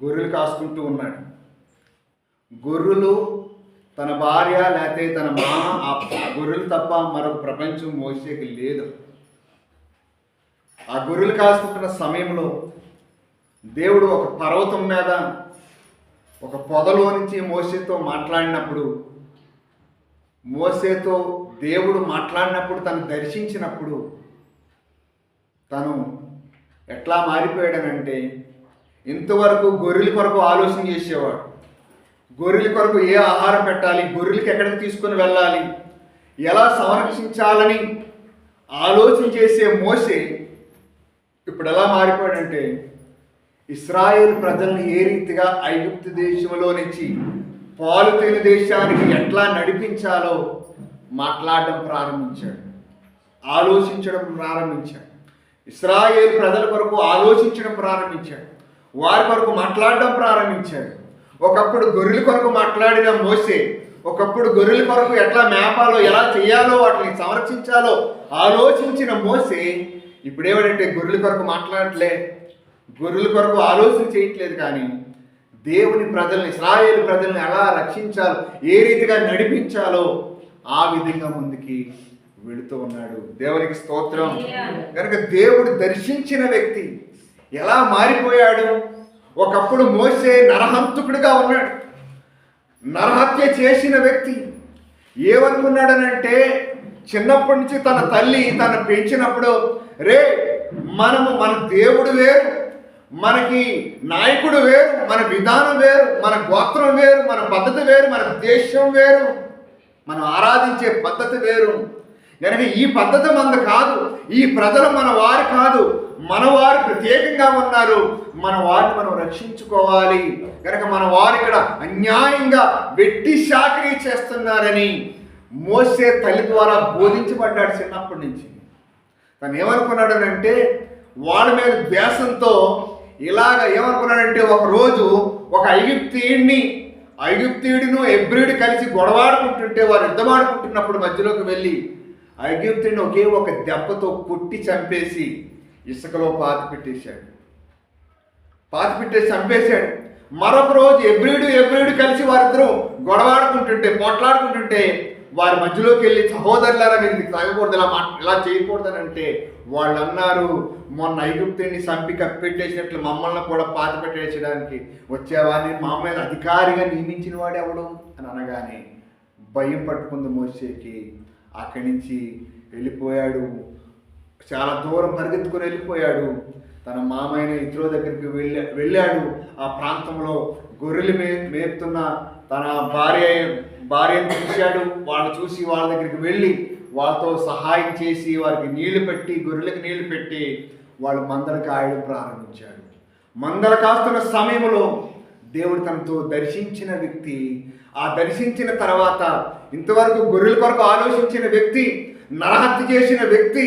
గొర్రెలు కాసుకుంటూ ఉన్నాడు. గొర్రెలు తన భార్య లేకపోతే తన మామ ఆ గొర్రెలు తప్ప మరొక ప్రపంచం మోసేకి లేదు. ఆ గొర్రెలు కాసుకుంటున్న సమయంలో దేవుడు ఒక పర్వతం మీద ఒక పొదలో నుంచి మోసేతో మాట్లాడినప్పుడు, మోసేతో దేవుడు మాట్లాడినప్పుడు తను దర్శించినప్పుడు తను ఎట్లా మారిపోయాడనంటే, ఇంతవరకు గొర్రెల కొరకు ఆలోచన చేసేవాడు. గొర్రెల కొరకు ఏ ఆహారం పెట్టాలి, గొర్రెలకి ఎక్కడికి తీసుకొని వెళ్ళాలి, ఎలా సంరక్షించాలని ఆలోచన చేసే మోసే ఇప్పుడు ఎలా మారిపోయాడంటే, ఇశ్రాయేల్ ప్రజల్ని ఏ రీతిగా ఐగుప్తు దేశంలో నుంచి పాలు తేనె దేశానికి ఎట్లా నడిపించాలో మాట్లాడడం ప్రారంభించాడు, ఆలోచించడం ప్రారంభించాడు. ఇశ్రాయేల్ ప్రజల కొరకు ఆలోచించడం ప్రారంభించాడు, వారి కొరకు మాట్లాడడం ప్రారంభించాడు. ఒకప్పుడు గొర్రెల కొరకు మాట్లాడిన మోసే ఒకప్పుడు గొర్రెల కొరకు ఎట్లా మేపాలో, ఎలా చేయాలో, వాటిని సంరక్షించాలో ఆలోచించిన మోసే ఇప్పుడేమంటే గొర్రెల కొరకు మాట్లాడట్లే, గొర్రెల కొరకు ఆలోచన చేయట్లేదు. కానీ దేవుని ప్రజల్ని, ఇశ్రాయేలు ప్రజల్ని ఎలా రక్షించాలో, ఏ రీతిగా నడిపించాలో ఆ విధంగా ముందుకి వెళుతూ ఉన్నాడు. దేవునికి స్తోత్రం. కనుక దేవుడు దర్శించిన వ్యక్తి ఎలా మారిపోయాడు. ఒకప్పుడు మోసే నరహంతకుడిగా ఉన్నాడు, నరహత్య చేసిన వ్యక్తి. ఏమనుకున్నాడనంటే, చిన్నప్పటి నుంచి తన తల్లి తను పెంచినప్పుడు, మన దేవుడు వేరు, మనకి నాయకుడు వేరు, మన విధానం వేరు, మన గోత్రం వేరు, మన పద్ధతి వేరు, మన దేశం వేరు, మనం ఆరాధించే పద్ధతి వేరు. కనుక ఈ పద్ధతి మనది కాదు, ఈ ప్రజలు మన వారు కాదు, మన వారు ప్రత్యేకంగా ఉన్నారు, మన వారిని మనం రక్షించుకోవాలి. కనుక మన వారు ఇక్కడ అన్యాయంగా వెట్టి చాకిరీ చేస్తున్నారని మోసే తల్లి ద్వారా బోధించబడ్డాడు చిన్నప్పటి నుంచి. తను ఏమనుకున్నాడనంటే, వాళ్ళ మీద ద్వేషంతో ఇలాగ ఏమనుకున్నాడంటే, ఒకరోజు ఒక ఐగుప్తీయుడును ఎబ్రీడు కలిసి గొడవాడుకుంటుంటే, వారు యుద్ధమాడుకుంటున్నప్పుడు మధ్యలోకి వెళ్ళి ఐగుప్తుడిని ఒకే ఒక దెబ్బతో కొట్టి చంపేసి ఇసుకలో పాతి పెట్టేసి చంపేశాడు. మరొక రోజు ఎబ్రీడు కలిసి వారిద్దరూ గొడవాడుకుంటుంటే, పోట్లాడుకుంటుంటే, వారి మధ్యలోకి వెళ్ళి సహోదరులారా మీరు ఇది తాగకూడదు, ఇలా చేయకూడదని అంటే వాళ్ళు అన్నారు, మొన్న ఐగుప్తుడిని చంపి కప్పెట్టేసినట్లు మమ్మల్ని కూడా పాతి పెట్టేసడానికి వచ్చావా, నేను మా మీద అధికారిగా నియమించిన వాడు ఎవడు అని అనగానే భయం పట్టుకుంది మోసేకి. అక్కడి నుంచి వెళ్ళిపోయాడు, చాలా దూరం పరిగెత్తుకుని వెళ్ళిపోయాడు. తన మామైన ఇతరుల దగ్గరికి వెళ్ళాడు. ఆ ప్రాంతంలో గొర్రెలు మేపుతున్న తన భార్యను చూశాడు. వాళ్ళు చూసి వాళ్ళ దగ్గరికి వెళ్ళి వాళ్ళతో సహాయం చేసి వారికి నీళ్లు పెట్టి, గొర్రెలకు నీళ్లు పెట్టి వాళ్ళు మందలు కాయడం ప్రారంభించాడు. మందలు కాస్తున్న సమయంలో దేవుడు తనతో దర్శించిన వ్యక్తి, ఆ దర్శించిన తర్వాత ఇంతవరకు గొర్రెల కొరకు ఆలోచించిన వ్యక్తి, నరహత్య చేసిన వ్యక్తి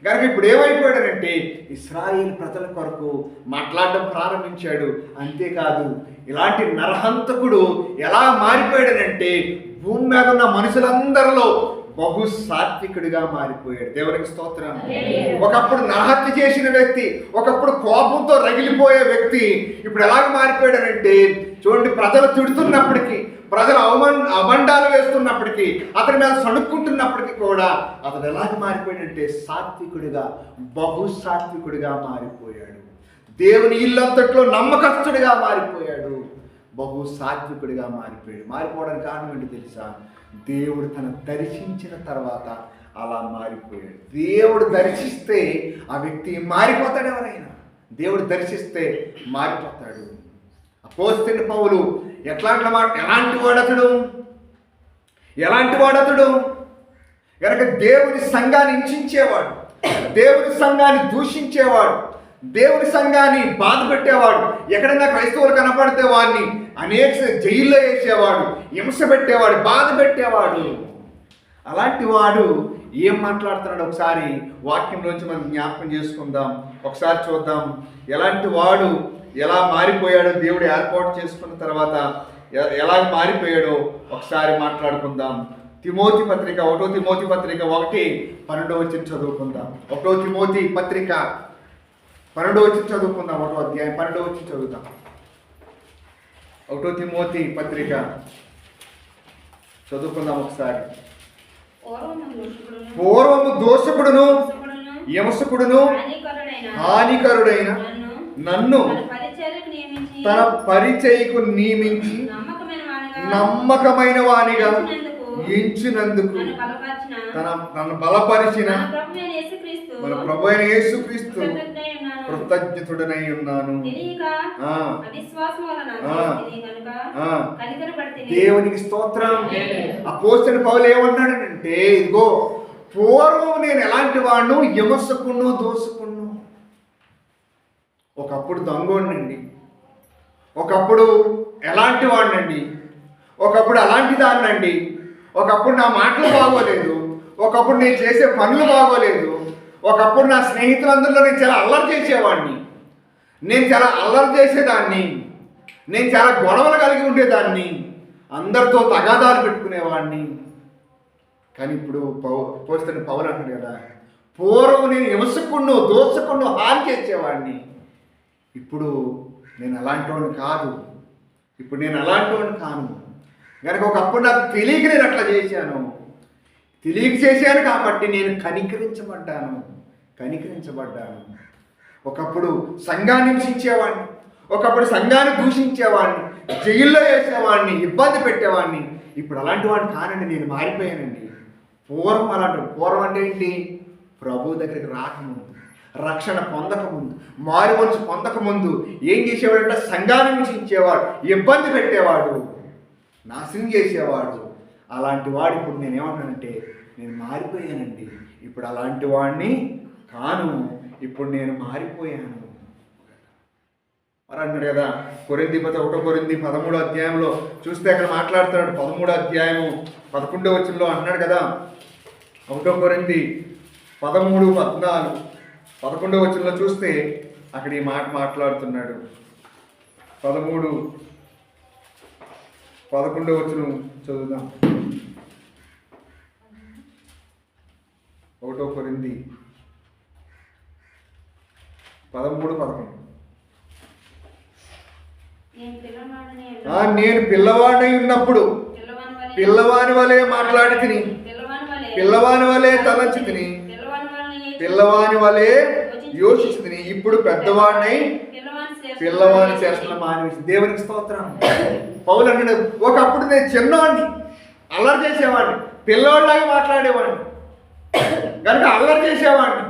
కనుక ఇప్పుడు ఏమైపోయాడనంటే, ఇశ్రాయేల్ ప్రజల కొరకు మాట్లాడడం ప్రారంభించాడు. అంతేకాదు, ఇలాంటి నరహంతకుడు ఎలా మారిపోయాడనంటే, భూమి మీద ఉన్న మనుషులందరిలో బహు సాత్వికుడిగా మారిపోయాడు. దేవునికి స్తోత్రం. ఒకప్పుడు నరహత్య చేసిన వ్యక్తి, ఒకప్పుడు కోపంతో రగిలిపోయే వ్యక్తి ఇప్పుడు ఎలాగ మారిపోయాడనంటే, చూడండి, ప్రజలు తిడుతున్నప్పటికీ, ప్రజలు అబండాలు వేస్తున్నప్పటికీ, అతని మీద సణుక్కుంటున్నప్పటికీ కూడా అతను ఎలాగ మారిపోయాడంటే సాత్వికుడిగా, బహు సాత్వికుడిగా మారిపోయాడు. దేవుని ఇల్లంతట్లో నమ్మకస్తుడిగా మారిపోయాడు, బహు సాత్వికుడిగా మారిపోయాడు. మారిపోవడానికి కారణం ఏంటి తెలుసా? దేవుడు తను దర్శించిన తర్వాత అలా మారిపోయాడు. దేవుడు దర్శిస్తే ఆ వ్యక్తి మారిపోతాడు. ఎవరైనా దేవుడు దర్శిస్తే మారిపోతాడు. అపోస్తలుడైన పౌలు ఎలాంటి వాడతడు కనుక దేవుని సంఘాన్ని హింసించేవాడు, దేవుని సంఘాన్ని దూషించేవాడు, దేవుని సంఘాన్ని బాధ పెట్టేవాడు, ఎక్కడైనా క్రైస్తవులు కనపడితే వాడిని అనేక జైల్లో వేసేవాడు, హింస పెట్టేవాడు, బాధ పెట్టేవాడు. అలాంటి వాడు ఏం మాట్లాడుతున్నాడు ఒకసారి వాక్యంలోంచి మనం జ్ఞాపకం చేసుకుందాం. ఒకసారి చూద్దాం ఎలాంటి వాడు ఎలా మారిపోయాడో, దేవుడు ఏర్పాటు చేసుకున్న తర్వాత ఎలా మారిపోయాడో ఒకసారి మాట్లాడుకుందాం. తిమోతి పత్రిక 1 తిమోతి పత్రిక 1:12 చదువుకుందాం. 1 తిమోతి పత్రిక 12 చదువుకుందాం. 1వ అధ్యాయం 12 చదువుతాం. 1 తిమోతి పత్రిక చదువుకుందాం ఒకసారి. పూర్వము దోషకుడును హింసకుడును హానికరుడైన నన్ను తన పరిచయకు నియమించి నమ్మకమైన వానిగా ఎంచినందుకు తను బలపరిచిన మన ప్రభు అయిన యేసుక్రీస్తు కృతజ్ఞతుడనై ఉన్నాను. దేవునికి స్తోత్రం. అపోస్తలుడైన పౌలు ఏమన్నాడంటే, ఇదిగో పూర్వం నేను ఎలాంటి వాడిను, హింసకుడును దోషకుడును. ఒకప్పుడు దొంగోడినండి, ఒకప్పుడు ఎలాంటి వాడినండి, ఒకప్పుడు అలాంటి దాన్నండి, ఒకప్పుడు నా మాటలు బాగోలేదు, ఒకప్పుడు నేను చేసే పనులు బాగోలేదు, ఒకప్పుడు నా స్నేహితులందరిలో నేను చాలా అల్లరి చేసేవాడిని, నేను చాలా అల్లరి చేసేదాన్ని, నేను చాలా గొడవలు కలిగి ఉండేదాన్ని, అందరితో తగాదాలు పెట్టుకునేవాడిని. కానీ ఇప్పుడు పోస్తున్న పౌలు అంటాడు కదా, పూర్వం నేను హింసకుడును దోషకుడును హాని చేసేవాడిని, ఇప్పుడు నేను అలాంటి వాడిని కాదు, ఇప్పుడు నేను అలాంటి వాడిని కాను. కనుక ఒకప్పుడు నాకు తెలియక నేను అట్లా చేశాను, తెలియక చేశాను కాబట్టి నేను కనికరించబడ్డాను. ఒకప్పుడు సంఘాన్ని హింసించేవాడిని, ఒకప్పుడు సంఘాన్ని దూషించేవాడిని, జైల్లో వేసేవాడిని, ఇబ్బంది పెట్టేవాడిని. ఇప్పుడు అలాంటి వాడిని కానండి, నేను మారిపోయానండి. పూర్వం పూర్వం అంటే ఏంటి? ప్రభు దగ్గరికి రాకముందు, రక్షణ పొందకముందు, మారు మనసు పొందకముందు ఏం చేసేవాడంటే సంఘాన్ని హింసించేవాడు, ఇబ్బంది పెట్టేవాడు, నాశనం చేసేవాడు. అలాంటి వాడు ఇప్పుడు నేనేమన్నానంటే, నేను మారిపోయానండి, ఇప్పుడు అలాంటి వాడిని కాను, ఇప్పుడు నేను మారిపోయాను మరి అన్నాడు కదా. 1 కొరింథీ 13వ అధ్యాయంలో చూస్తే అక్కడ మాట్లాడుతున్నాడు. 13వ అధ్యాయము 11వ వచనంలో అంటున్నాడు కదా. 1 కొరింథీ 13:14 11వ వచనంలో చూస్తే అక్కడ ఈ మాట మాట్లాడుతున్నాడు. 11వ వచనం చదువుదాం. 1 కొరింథీ 13:11 నేను పిల్లవాడై ఉన్నప్పుడు పిల్లవాని వలె మాట్లాడి తిని, పిల్లవాని వలె తలంచి తిని, పిల్లవాని వలె యోచించి తిని, ఇప్పుడు పెద్దవాడినై పిల్లవాని చేష్టలు మానేసి. దేవునికి స్తోత్రం. పౌలు అన్నాడు, ఒకప్పుడు నేను చిన్నవాడిని, అల్లరి చేసేవాడిని, పిల్లవాడిలాగా మాట్లాడేవాడిని, కనుక అల్లరి చేసేవాడిని.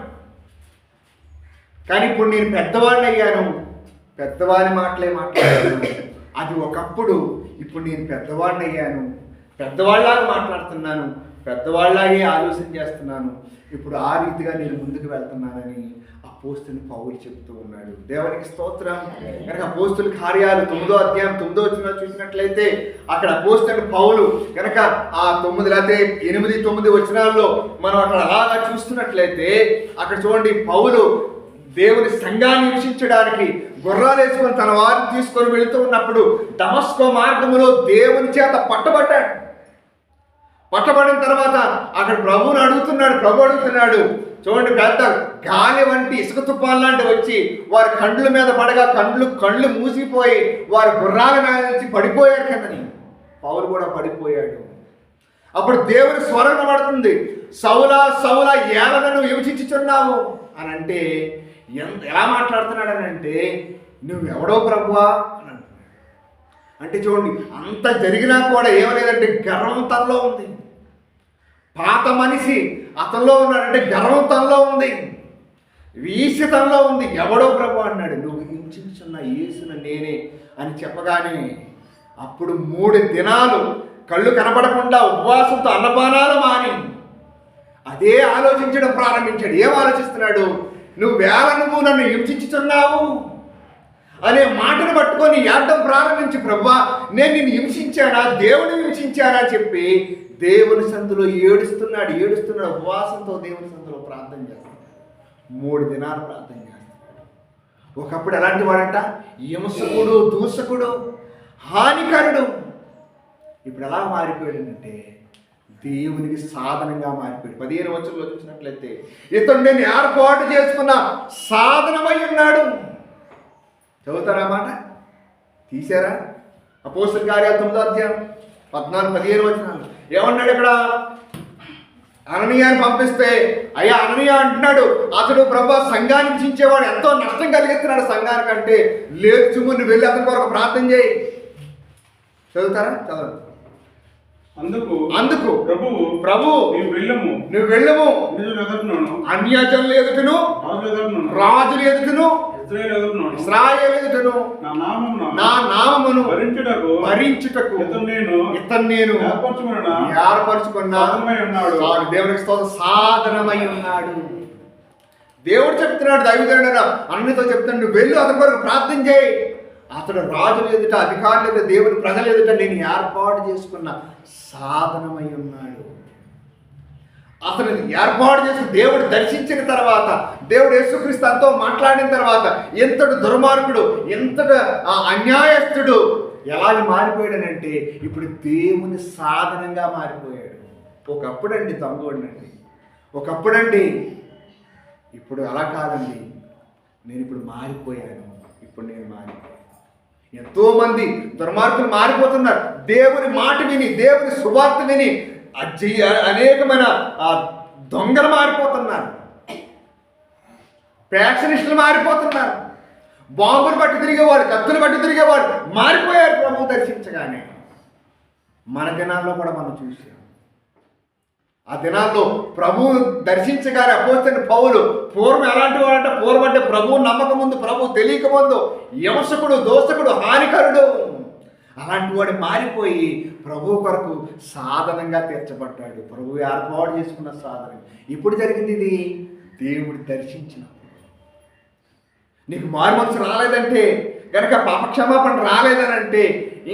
కానీ ఇప్పుడు నేను పెద్దవాడిని అయ్యాను, పెద్దవాడి మాటలే మాట్లాడాను. అది ఒకప్పుడు, ఇప్పుడు నేను పెద్దవాడిని అయ్యాను, పెద్దవాళ్ళలాగా మాట్లాడుతున్నాను, పెద్దవాళ్ళలాగే ఆలోచన చేస్తున్నాను, ఇప్పుడు ఆ రీతిగా నేను ముందుకు వెళ్తున్నానని అపోస్తలుని పౌలు చెప్తూ ఉన్నాడు. దేవునికి స్తోత్రం. కనుక అపోస్తలుల కార్యాలు 9వ అధ్యాయం 9వ వచనంలో చూసినట్లయితే అక్కడ అపోస్తలుని పౌలు కనుక ఆ 9 లేకపోతే 8, 9 వచనాల్లో మనం అక్కడ అలాగా చూస్తున్నట్లయితే అక్కడ చూడండి, పౌలు దేవుని సంఘాన్ని హింసించడానికి గుర్రాలు వేసుకొని తన వారిని తీసుకొని వెళుతూ ఉన్నప్పుడు దమస్కో మార్గములో దేవుని చేత పట్టబడ్డాడు. పట్టబడిన తర్వాత అక్కడ ప్రభువుని అడుగుతున్నాడు. ప్రభు అడుగుతున్నాడు, చూడండి, పెద్ద గాలి వంటి ఇసుక తుఫాన్ లాంటి వచ్చి వారి కండ్ల మీద పడగా కళ్ళు మూసిపోయి వారి గుర్రాల మీద నుంచి పడిపోయారు కదని. పౌలు కూడా పడిపోయాడు. అప్పుడు దేవుని స్వరం పడుతుంది, సౌలా సౌలా ఏలన నువ్వు హింసించుచున్నావు అని. అంటే ఎలా మాట్లాడుతున్నాడు అని అంటే, నువ్వెవడో ప్రభువా అని అంటున్నాడు. అంటే చూడండి, అంత జరిగినా కూడా ఏమలేదంటే గర్వం తనలో ఉంది. పాత మనిషి అతనిలో ఉన్నాడంటే గర్వం తనలో ఉంది, వీసి తనలో ఉంది. ఎవడో ప్రభు అన్నాడు, నువ్వు హింసించున్న యేసును నేనే అని చెప్పగానే అప్పుడు 3 దినాలు కళ్ళు కనబడకుండా ఉపవాసంతో అన్నపానాలు మాని అదే ఆలోచించడం ప్రారంభించాడు. ఏం ఆలోచిస్తున్నాడు? నువ్వు నన్ను హింసించుతున్నావు అనే మాటను పట్టుకొని ఏడడం ప్రారంభించి, ప్రభువా నేను నిన్ను హింసించానా, దేవుని హింసించానా చెప్పి దేవుని సందులో ఏడుస్తున్నాడు. ఉపవాసంతో దేవుని సందులో ప్రార్థన చేస్తున్నాడు. 3 దినాలు ప్రార్థన చేస్తున్నాడు. ఒకప్పుడు ఎలాంటి వాడంట? హింసకుడు, దూషకుడు, హానికరుడు. ఇప్పుడు ఎలా మారిపోయాడంటే దేవునికి సాధనంగా మారిపోయాడు. 15వ వచనంలో చూసినట్లయితే ఇతడు నేను ఏర్పాటు చేసుకున్న సాధనమై ఉన్నాడు. చదువుతారా మాట? తీశారా? అపోస్తలుల కార్యాలు 9వ అధ్యాయం 14-15 వచనాలు ఏమన్నాడు ఇక్కడ? అననీయాని పంపిస్తే, అయ్యా అననీయ అంటున్నాడు, అతడు ప్రభు సంఘాన్ని హింసించేవాడు, ఎంతో నష్టం కలిగిస్తున్నాడు సంఘానికంటే, లేదు నువ్వు వెళ్ళి అతని కొరకు ప్రార్థన చేయి. చదువుతారా? చదవండి. అందుకు ప్రభు నువ్వు వెళ్ళము అన్యజనుల ఎదుటను, రాజుల ఎదుటను, ఇశ్రాయేలు ఎదుటను నా నామమును భరించుటకు ఇతను నేను ఏర్పరచుకున్నాడు. దేవునికి స్తోత్రం. సాధనమై ఉన్నాడు. దేవుడు చెప్తున్నాడు, దైవజనుడు అన్నితో చెప్తున్నాడు, నువ్వు వెళ్ళు అతని కొరకు ప్రార్థన చేయి. అతడు రాజుల ఎదుట, అధికారుల ఎదుట, దేవుని ప్రజల ఎదుట నేను ఏర్పాటు చేసుకున్న సాధనమై ఉన్నాడు. అతను ఏర్పాటు చేసి దేవుడు దర్శించిన తర్వాత, దేవుడు యేసుక్రీస్తు అంతో మాట్లాడిన తర్వాత ఎంతటి దుర్మార్గుడు, ఎంతటి అన్యాయస్తుడు ఎలాగ మారిపోయాడనంటే ఇప్పుడు దేవుని సాధనంగా మారిపోయాడు. ఒకప్పుడండి తమ్ముడండి, ఒకప్పుడండి. ఇప్పుడు అలా కాదండి. నేను ఇప్పుడు మారిపోయాను. ఇప్పుడు నేను మారిపోయాను. ఎంతోమంది దుర్మార్గులు మారిపోతున్నారు. దేవుని మాట విని, దేవుని సువార్త విని అనేకమైన దొంగలు మారిపోతున్నారు. ఫ్యాక్షనిస్టులు మారిపోతున్నారు. బాంబులు పట్టి తిరిగేవాడు, కత్తులు పట్టి తిరిగేవాడు మారిపోయారు ప్రభువు దర్శించగానే. మన దినాల్లో కూడా మనం చూసాం. ఆ దినాల్లో ప్రభువు దర్శించగానే అపోస్తలుడైన పౌలు పూర్వం ఎలాంటి వాడంటే, పూర్వం అంటే ప్రభువు నమ్మకం ముందు, ప్రభువు తెలియక ముందు హింసకుడు, దోషకుడు, హానికరుడు, అలాంటి వాడు మారిపోయి ప్రభు కొరకు సాధనంగా తీర్చబడ్డాడు. ప్రభు ఏర్పాటు చేసుకున్న సాధన. ఇప్పుడు జరిగింది ఇది దేవుడు దర్శించినప్పుడు. నీకు మారు మనసు రాలేదంటే కనుక, పాపక్షమాపణ రాలేదనంటే,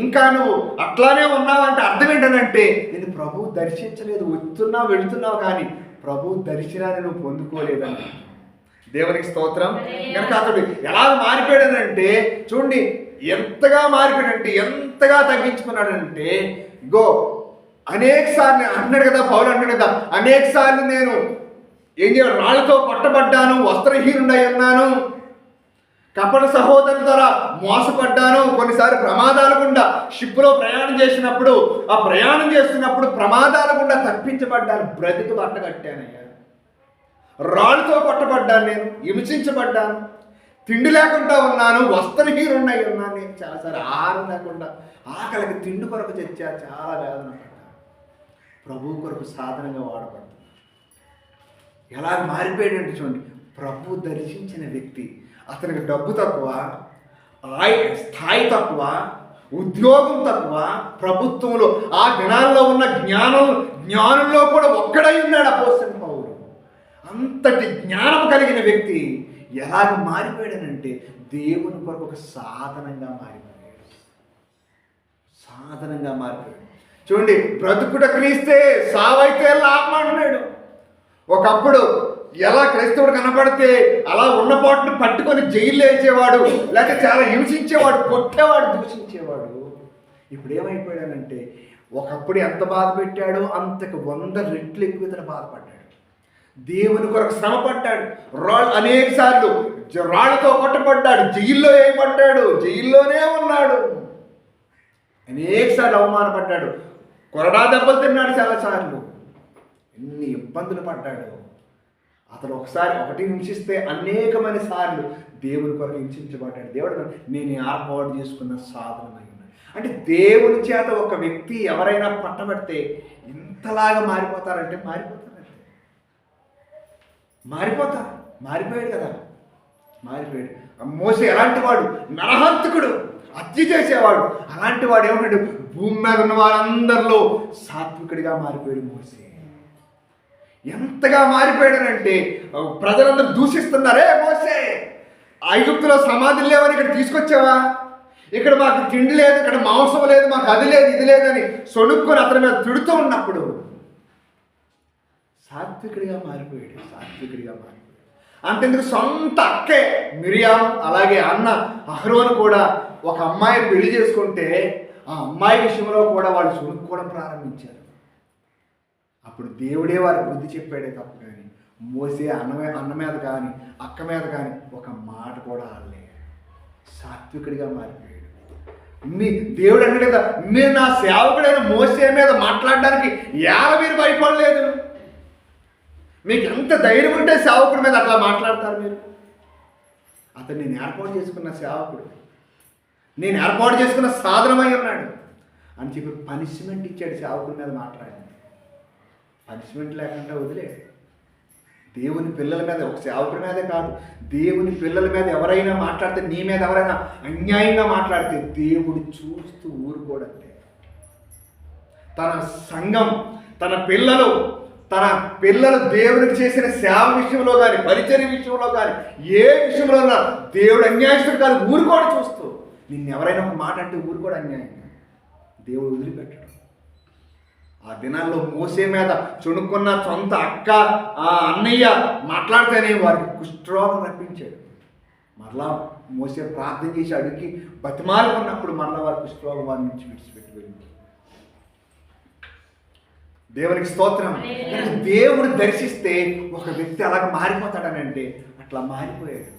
ఇంకా నువ్వు అట్లానే ఉన్నావంటే అర్థం ఏంటనంటే నేను ప్రభువు దర్శించలేదు. వస్తున్నావు వెళుతున్నావు కానీ ప్రభు దర్శనాన్ని నువ్వు పొందుకోలేదని. దేవునికి స్తోత్రం. కనుక అతడు ఎలా మారిపోయాడనంటే చూడండి, ఎంతగా మారిపోయాడంటే, ఎంతగా తగ్గించుకున్నాడంటే, ఇగో అనేక సార్లు అన్నాడు కదా, పౌలు అన్నాడు కదా, అనేక సార్లు నేను ఏం చేయాలి, రాళ్ళతో కొట్టబడ్డాను, వస్త్రహీనుడై ఉన్నాను, కపట సహోదరుల ద్వారా మోసపడ్డాను, కొన్నిసార్లు ప్రమాదాల గుండా షిప్లో ప్రయాణం చేసినప్పుడు, ఆ ప్రయాణం చేస్తున్నప్పుడు ప్రమాదాల గుండా తప్పించబడ్డాను, బ్రతికి బట్టగట్టానయ్యా, రాళ్ళతో కొట్టబడ్డాను, నేను హింసించబడ్డాను, తిండి లేకుండా ఉన్నాను, వస్త్రహీనుడై ఉన్నాను, నేను చాలాసార్లు ఆహారం లేకుండా ఆకలికి తిండి కొరకు తెచ్చా, చాలా వేదన పడ్డాను. ప్రభు కొరకు సాధనంగా వాడబడ్డాను. ఎలా మారిపోయాడంటే చూడండి, ప్రభు దర్శించిన వ్యక్తి, అతనికి డబ్బు తక్కువ, స్థాయి తక్కువ, ఉద్యోగం తక్కువ, ప్రభుత్వంలో ఆ దినాల్లో ఉన్న జ్ఞానంలో కూడా ఒక్కడై ఉన్నాడు అపోస్తలుడైన పౌలు. అంతటి జ్ఞానం కలిగిన వ్యక్తి ఎలాగ మారిపోయాడనంటే దేవుని కొరకు ఒక సాధనంగా మారిపోయాడు. సాధనంగా మారిపోయాడు. చూడండి, బ్రతుకుట క్రీస్తే, సావైతే లాభం అంటున్నాడు. ఒకప్పుడు ఎలా క్రైస్తవుడు కనపడితే అలా ఉన్న పాటును పట్టుకొని జైల్లో వేసేవాడు, లేకపోతే చాలా హింసించేవాడు, కొట్టేవాడు, దూషించేవాడు. ఇప్పుడు ఏమైపోయాడంటే ఒకప్పుడు ఎంత బాధ పెట్టాడో అంతకు 100 రెట్లు ఎక్కువ ఇతను బాధపడ్డాడు. దేవుని కొరకు శ్రమ పడ్డాడు, అనేక సార్లు రాళ్లతో కొట్టబడ్డాడు, జైల్లో వేయబడ్డాడు, జైల్లోనే ఉన్నాడు, అనేక సార్లు అవమానపడ్డాడు, కొరడా దెబ్బలు తిన్నాడు, చాలాసార్లు ఎన్ని ఇబ్బందులు పడ్డాడు. అతను ఒకటి హింసిస్తే అనేకమైన సార్లు దేవుని కొరకు హింసించబడ్డాడు. దేవుడు నేను ఏర్పాటు చేసుకున్న సాధనమై ఉన్నాడు. అంటే దేవుని చేత ఒక వ్యక్తి ఎవరైనా పట్టబడితే ఇంతలాగా మారిపోతారంటే మారిపోయాడు కదా, మారిపోయాడు. మోసే ఎలాంటి వాడు, నరహంతకుడు, హత్య చేసేవాడు, అలాంటి వాడు ఏమన్నాడు, భూమి మీద ఉన్న వారందరిలో సాత్వికుడిగా మారిపోయాడు మోసే. ఎంతగా మారిపోయాడనంటే ప్రజలందరూ దూషిస్తున్నారే, మోసే ఐగుప్తులో సమాధులు లేవని ఇక్కడ తీసుకొచ్చావా, ఇక్కడ మాకు తిండి లేదు, ఇక్కడ మాంసం లేదు, మాకు అది లేదు ఇది లేదని సొనుక్కొని అతని మీద తిడుతూ ఉన్నప్పుడు సాత్వికుడిగా మారిపోయాడు. అంతెందుకు సొంత అక్కే మిరియాం, అలాగే అన్న అహరోను కూడా ఒక అమ్మాయి పెళ్లి చేసుకుంటే ఆ అమ్మాయి విషయంలో కూడా వాళ్ళు సొనుక్కోవడం ప్రారంభించారు. అప్పుడు దేవుడే వారికి బుద్ధి చెప్పాడే తప్ప కానీ మోసే అన్న మీద కానీ అక్క మీద కానీ ఒక మాట కూడా ఆడలే. సాత్వికుడిగా మారిపోయాడు. మీ దేవుడు అన్నాడు కదా, మీరు నా సేవకుడైన మోసే మీద మాట్లాడడానికి మీరు భయపడలేదు. మీకు ఎంత ధైర్యం ఉంటే సేవకుడి మీద అట్లా మాట్లాడతారు మీరు? అతను నేను ఏర్పాటు చేసుకున్న సేవకుడు, నేను ఏర్పాటు చేసుకున్న సాధనమై ఉన్నాడు అని చెప్పి పనిష్మెంట్ ఇచ్చాడు సేవకుడి మీద మాట్లాడి. పనిష్మెంట్ లేకుండా వదిలేడు. దేవుని పిల్లల మీద, ఒక సేవకుడి మీదే కాదు, దేవుని పిల్లల మీద ఎవరైనా మాట్లాడితే, నీ మీద ఎవరైనా అన్యాయంగా మాట్లాడితే దేవుడు చూస్తూ ఊరుకోడంతే. తన సంఘం, తన పిల్లలు దేవునికి చేసిన సేవ విషయంలో కానీ, పరిచర్య విషయంలో కానీ, ఏ విషయంలో దేవుడు అన్యాయస్తుడు కాదు, ఊరుకోడు చూస్తూ. నిన్ను ఎవరైనా ఒక మాట అంటే ఊరుకోడు అన్యాయంగా, దేవుడు వదిలిపెట్టడు. ఆ దినాల్లో మోసే మీద చుణుక్కున్న సొంత అక్క, ఆ అన్నయ్య మాట్లాడితేనే వారికి కుష్ఠరోగం రప్పించాడు. మరలా మోసే ప్రార్థన చేసి అడిగి బతిమాలుకున్నప్పుడు మరలా వారి కుష్ఠరోగం వారి నుంచి విడిచిపెట్టి వెళ్ళింది. దేవునికి స్తోత్రం. దేవుడు దర్శిస్తే ఒక వ్యక్తి అలాగ మారిపోతాడనంటే అట్లా మారిపోయాడు.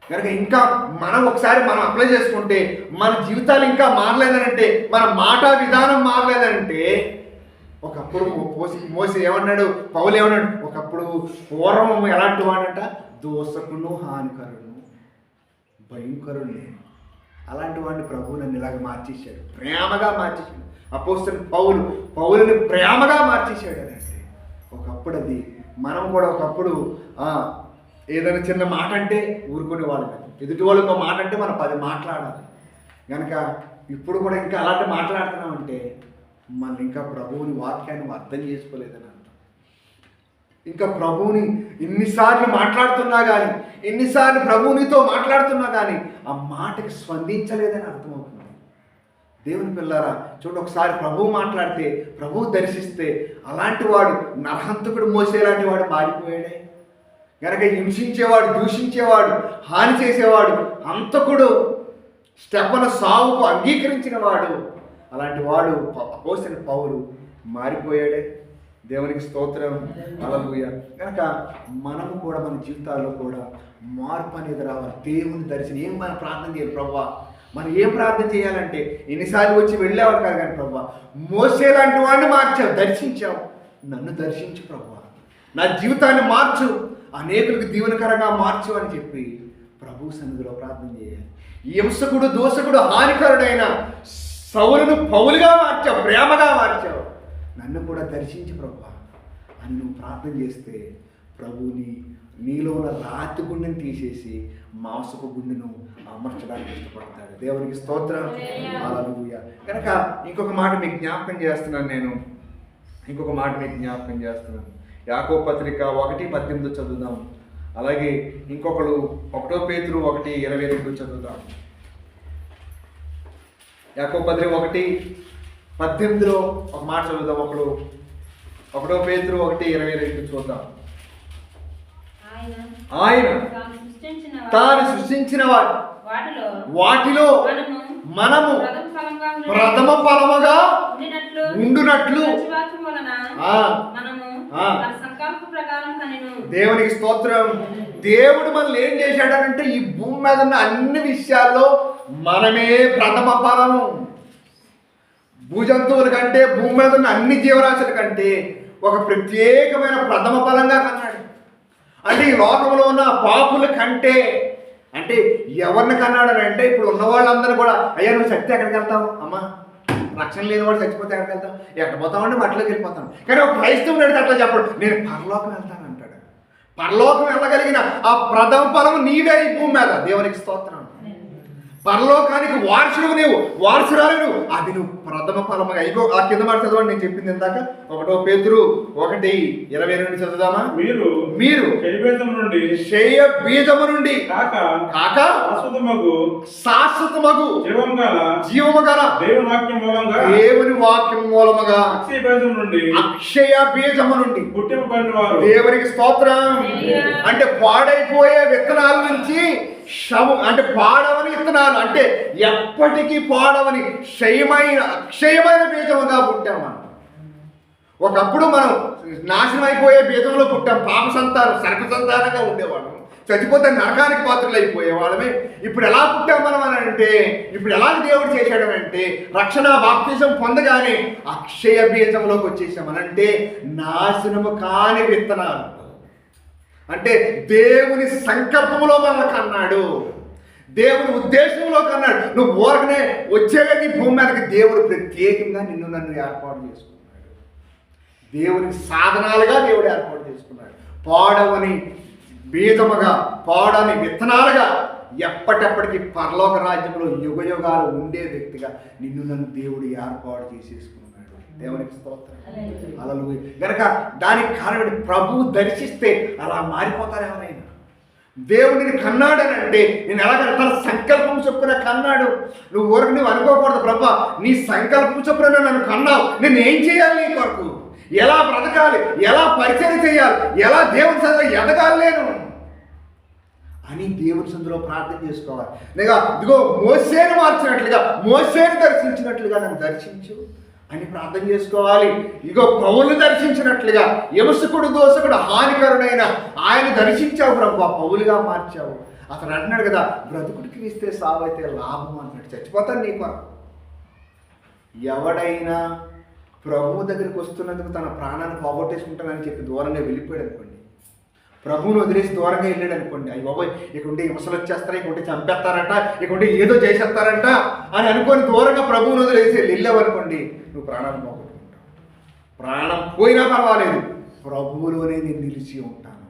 కనుక ఇంకా మనం ఒకసారి అప్లై చేసుకుంటే మన జీవితాలు ఇంకా మారలేదనంటే, మన మాట విధానం మారలేదంటే, ఒకప్పుడు మోసే ఏమన్నాడు, పౌలు ఏమన్నాడు, ఒకప్పుడు పూర్వం ఎలాంటి వాడంట, దోషకును హానికరును భయంకరుడు నేను. అలాంటి వాడిని ప్రభువు నన్ను ఇలాగ మార్చేశాడు, ప్రేమగా మార్చేశాడు. అపోస్తలుడు పౌలుని ప్రేమగా మార్చేశాడు అనంటే ఒకప్పుడు అది మనం కూడా ఒకప్పుడు ఏదైనా చిన్న మాట అంటే ఊరుకునే వాళ్ళం, ఎదుటి వాళ్ళకి ఒక మాట అంటే మనం 10 మాట్లాడాలి. కనుక ఇప్పుడు కూడా ఇంకా అలాంటి మాట్లాడుతున్నామంటే మనం ఇంకా ప్రభువుని వాక్యాన్ని అర్థం చేసుకోలేదని అర్థం. ఇంకా ప్రభువుని ఎన్నిసార్లు మాట్లాడుతున్నా కానీ, ఎన్నిసార్లు ప్రభువునితో మాట్లాడుతున్నా కానీ ఆ మాటకి స్పందించలేదని అర్థమవుతుంది. దేవుని పిల్లారా చూడండి, ఒకసారి ప్రభువు మాట్లాడితే, ప్రభువు దర్శిస్తే అలాంటి వాడు నరహంతకుడు మోసేలాంటి వాడు మారిపోయాడే. కనుక హింసించేవాడు, దూషించేవాడు, హాని చేసేవాడు, హంతకుడు, స్టెఫను సావుకు అంగీకరించిన వాడు, అలాంటి వాడు అపోస్తలుడైన పౌలు మారిపోయాడే. దేవునికి స్తోత్రం, హల్లెలూయా. కనుక మనము కూడా మన జీవితాల్లో కూడా మార్పు అనేది రావాలి. దేవుని దర్శనం ఏం మనం ప్రార్థన చేయాలి, ప్రభువా మనం ఏం ప్రార్థన చేయాలంటే, ఎన్నిసార్లు వచ్చి వెళ్ళేవాడు కాదు కానీ ప్రభువా మోసే లాంటి వాడిని మార్చావు, దర్శించావు, నన్ను దర్శించు ప్రభువా, నా జీవితాన్ని మార్చు, అనేకులకు దీవెనకరంగా మార్చు అని చెప్పి ప్రభు సన్నిధిలో ప్రార్థన చేయాలి. హింసకుడు, దోషకుడు, హానికరుడైన సౌలును పౌలుగా మార్చావు, ప్రేమగా మార్చావు, నన్ను కూడా దర్శించు ప్రభువా అని నువ్వు ప్రార్థన చేస్తే ప్రభువుని నీలో ఉన్న రాతి గుండెని తీసేసి మాంసపు గుండెను అమర్చడానికి ఇష్టపడతాడు. దేవునికి స్తోత్రం, హల్లెలూయా. కనుక ఇంకొక మాట మీకు జ్ఞాపకం చేస్తున్నాను, యాకోబు పత్రిక 1:18 చదువుదాం. అలాగే ఇంకొకరు 1 పేతురు 1:22 చదువుదాం. యాకోబు పత్రిక 1:18 ఒక మాట చదువుదాం. 1 పేతురు 1:22 చూద్దాం. ఆయన తాను సృష్టించిన వాటిలో మనము ప్రథమ ఫలముగా ఉండునట్లు దేవునికి స్తోత్రం. దేవుడు మనల్ని ఏం చేశాడనంటే, ఈ భూమి మీద ఉన్న అన్ని విషయాల్లో మనమే ప్రథమ ఫలము. భూజంతువుల కంటే, భూమి మీద ఉన్న అన్ని జీవరాశుల కంటే ఒక ప్రత్యేకమైన ప్రథమ ఫలంగా కన్నాడు. అంటే ఈ లోకంలో ఉన్న పాపుల కంటే, అంటే ఎవరిని కన్నాడు అంటే, ఇప్పుడు ఉన్న వాళ్ళందరూ కూడా, అయ్యా నువ్వు చచ్చితే ఎక్కడికి వెళ్తావు, అమ్మా రక్షణ లేని వాడు చచ్చిపోతే ఎక్కడికి వెళ్తాం, ఎక్కడ పోతామంటే మట్లోకి వెళ్ళిపోతాం. కానీ ఒక క్రైస్తవుడు అడిగితే అట్లా చెప్పడు, నేను పరలోకం వెళ్తాను అంటాడు. పరలోకం వెళ్ళగలిగిన ఆ ప్రథమ ఫలం నీవే ఈ భూమి మీద. దేవునికి స్తోత్రం. పరలోకానికి వారసుడు నీవు, వారసురాలు నువ్వు. అది నువ్వు ప్రథమ ఫలముగా. ఇగో ఆ కింద మాట చదవండి, నేను చెప్పింది ఇందాక 1 పేతురు 1:22 చదువుదామా? మీరు క్షయ బీజము నుండి కాక శాశ్వతమగు జీవము గల దేవుని వాక్యం మూలముగా అక్షయ బీజము నుండి దేవునికి స్తోత్రం. అంటే పాడైపోయే విత్తనాల నుంచి అంటే పాడవని విత్తనాలు, అంటే ఎప్పటికీ పాడవని అక్షయమైన బీజముగా పుట్టాం మనం. ఒకప్పుడు మనం నాశనం అయిపోయే బీజంలో పుట్టాం. పాప సంతానం, సర్ప సంతానంగా ఉండేవాళ్ళం, చచ్చిపోతే నరకానికి పాత్రలు అయిపోయేవాళ్ళమే. ఇప్పుడు ఎలా పుట్టాం మనం అని అంటే, ఇప్పుడు ఎలా దేవుడు చేశాడు అంటే, రక్షణ బాప్తిజం పొందగానే అక్షయ బీజంలోకి వచ్చేసామనంటే నాశనము కాని విత్తనాలు. అంటే దేవుని సంకల్పంలో మనకు అన్నాడు, దేవుని ఉద్దేశంలో కన్నాడు. నువ్వు ఊరకనే వచ్చేది భూమి మీదకి దేవుడు ప్రత్యేకంగా నిన్ను నన్ను ఏర్పాటు చేసుకున్నాడు. దేవునికి సాధనాలుగా దేవుడు ఏర్పాటు చేసుకున్నాడు. పాడవని బీజముగా, పాడని విత్తనాలుగా ఎప్పటికీ పరలోక రాజ్యంలో యుగయుగాలు ఉండే వ్యక్తిగా నిన్ను నన్ను దేవుడు ఏర్పాటు చేసేసుకున్నాడు. దేవునికి స్తోత్రం. హల్లెలూయా. గనక దానికి కారణం ప్రభువు దర్శిస్తే అలా మారిపోతారు ఎవరైనా. దేవుడిని కన్నాడని అంటే నేను ఎలాగంటే తన సంకల్పం చొప్పున కన్నాడు. నువ్వు ఊరికి నువ్వు అనుకోకూడదు, ప్రభా నీ సంకల్పం చొప్పున నన్ను కన్నావు, నేను ఏం చేయాలి నీ కొరకు, ఎలా బ్రతకాలి, ఎలా పరిచయం చేయాలి, ఎలా దేవుని సందులో ఎదగాలి నేను అని దేవుని సందులో ప్రార్థన చేసుకోవాలి. లేదా ఇదిగో మోసేను మార్చినట్లుగా, మోసేను దర్శించినట్లుగా నన్ను దర్శించు అని ప్రార్థన చేసుకోవాలి. ఇగో పౌలు దర్శించినట్లుగా, హింసకుడు దోషకుడు హానికరుడైన ఆయన దర్శించావు ప్రభు, పౌలుగా మార్చావు. అతను అంటున్నాడు కదా, బ్రతుకుడికి ఇస్తే సావైతే లాభం అన్నాడు. చచ్చిపోతాను నీ కొరకు. ఎవడైనా ప్రభువు దగ్గరికి వస్తున్నందుకు తన ప్రాణాన్ని పోగొట్టేసుకుంటానని చెప్పి దూరంగా వెళ్ళిపోయాడు అనుకోండి, ప్రభువును వదిలేసి దూరంగా వెళ్ళాడు అనుకోండి, అయ్యి బాబోయ్ ఇకుంటే హింసలు వచ్చేస్తారా, ఇకుంటే చంపేస్తారంట, ఇకుంటే ఏదో చేసేస్తారంట అని అనుకొని దూరంగా ప్రభువును వదిలేసి వెళ్ళావనుకోండి, నువ్వు ప్రాణాన్ని పోగొట్టుకుంటావు. ప్రాణం పోయినా పర్వాలేదు, ప్రభువులోనే నేను నిలిచి ఉంటాను,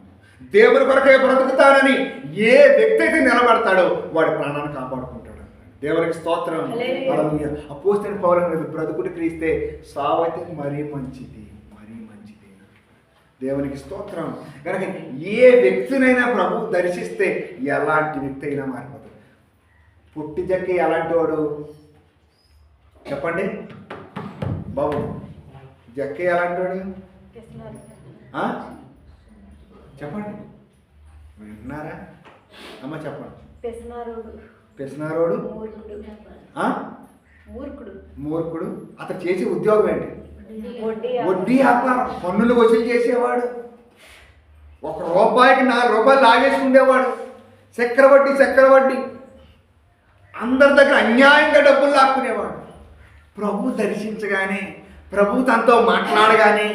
దేవుని కొరకే బ్రతుకుతానని ఏ వ్యక్తి అయితే నిలబడతాడో వాడి ప్రాణాన్ని కాపాడుకుంటాడు. దేవునికి స్తోత్రం. హల్లెలూయా. అపోస్తలుడైన పౌలు అన్నాడు, బ్రతుకుడు క్రీస్తే సావైతే మరీ మంచిది, మరీ మంచిది. దేవునికి స్తోత్రం. కనుక ఏ వ్యక్తినైనా ప్రభు దర్శిస్తే ఎలాంటి వ్యక్తి అయినా మారిపోతాడు. పుట్టి జక్కి ఎలాంటి వాడు చెప్పండి బాబు? జక్కి ఎలాంటి వాడు చెప్పండి, వింటున్నారా అమ్మ? చెప్పండి. పెసనారోడు, మూర్ఖుడు. అతను చేసే ఉద్యోగం ఏంటి? వడ్డీ వ్యాపారం. పన్నులు వసూలు చేసేవాడు. ₹1కి ₹4 లాగేసుకునేవాడు. చక్రవడ్డీ అందరి దగ్గర అన్యాయంగా డబ్బులు లాక్కునేవాడు. ప్రభు దర్శించగానే, ప్రభు తనతో మాట్లాడగానే,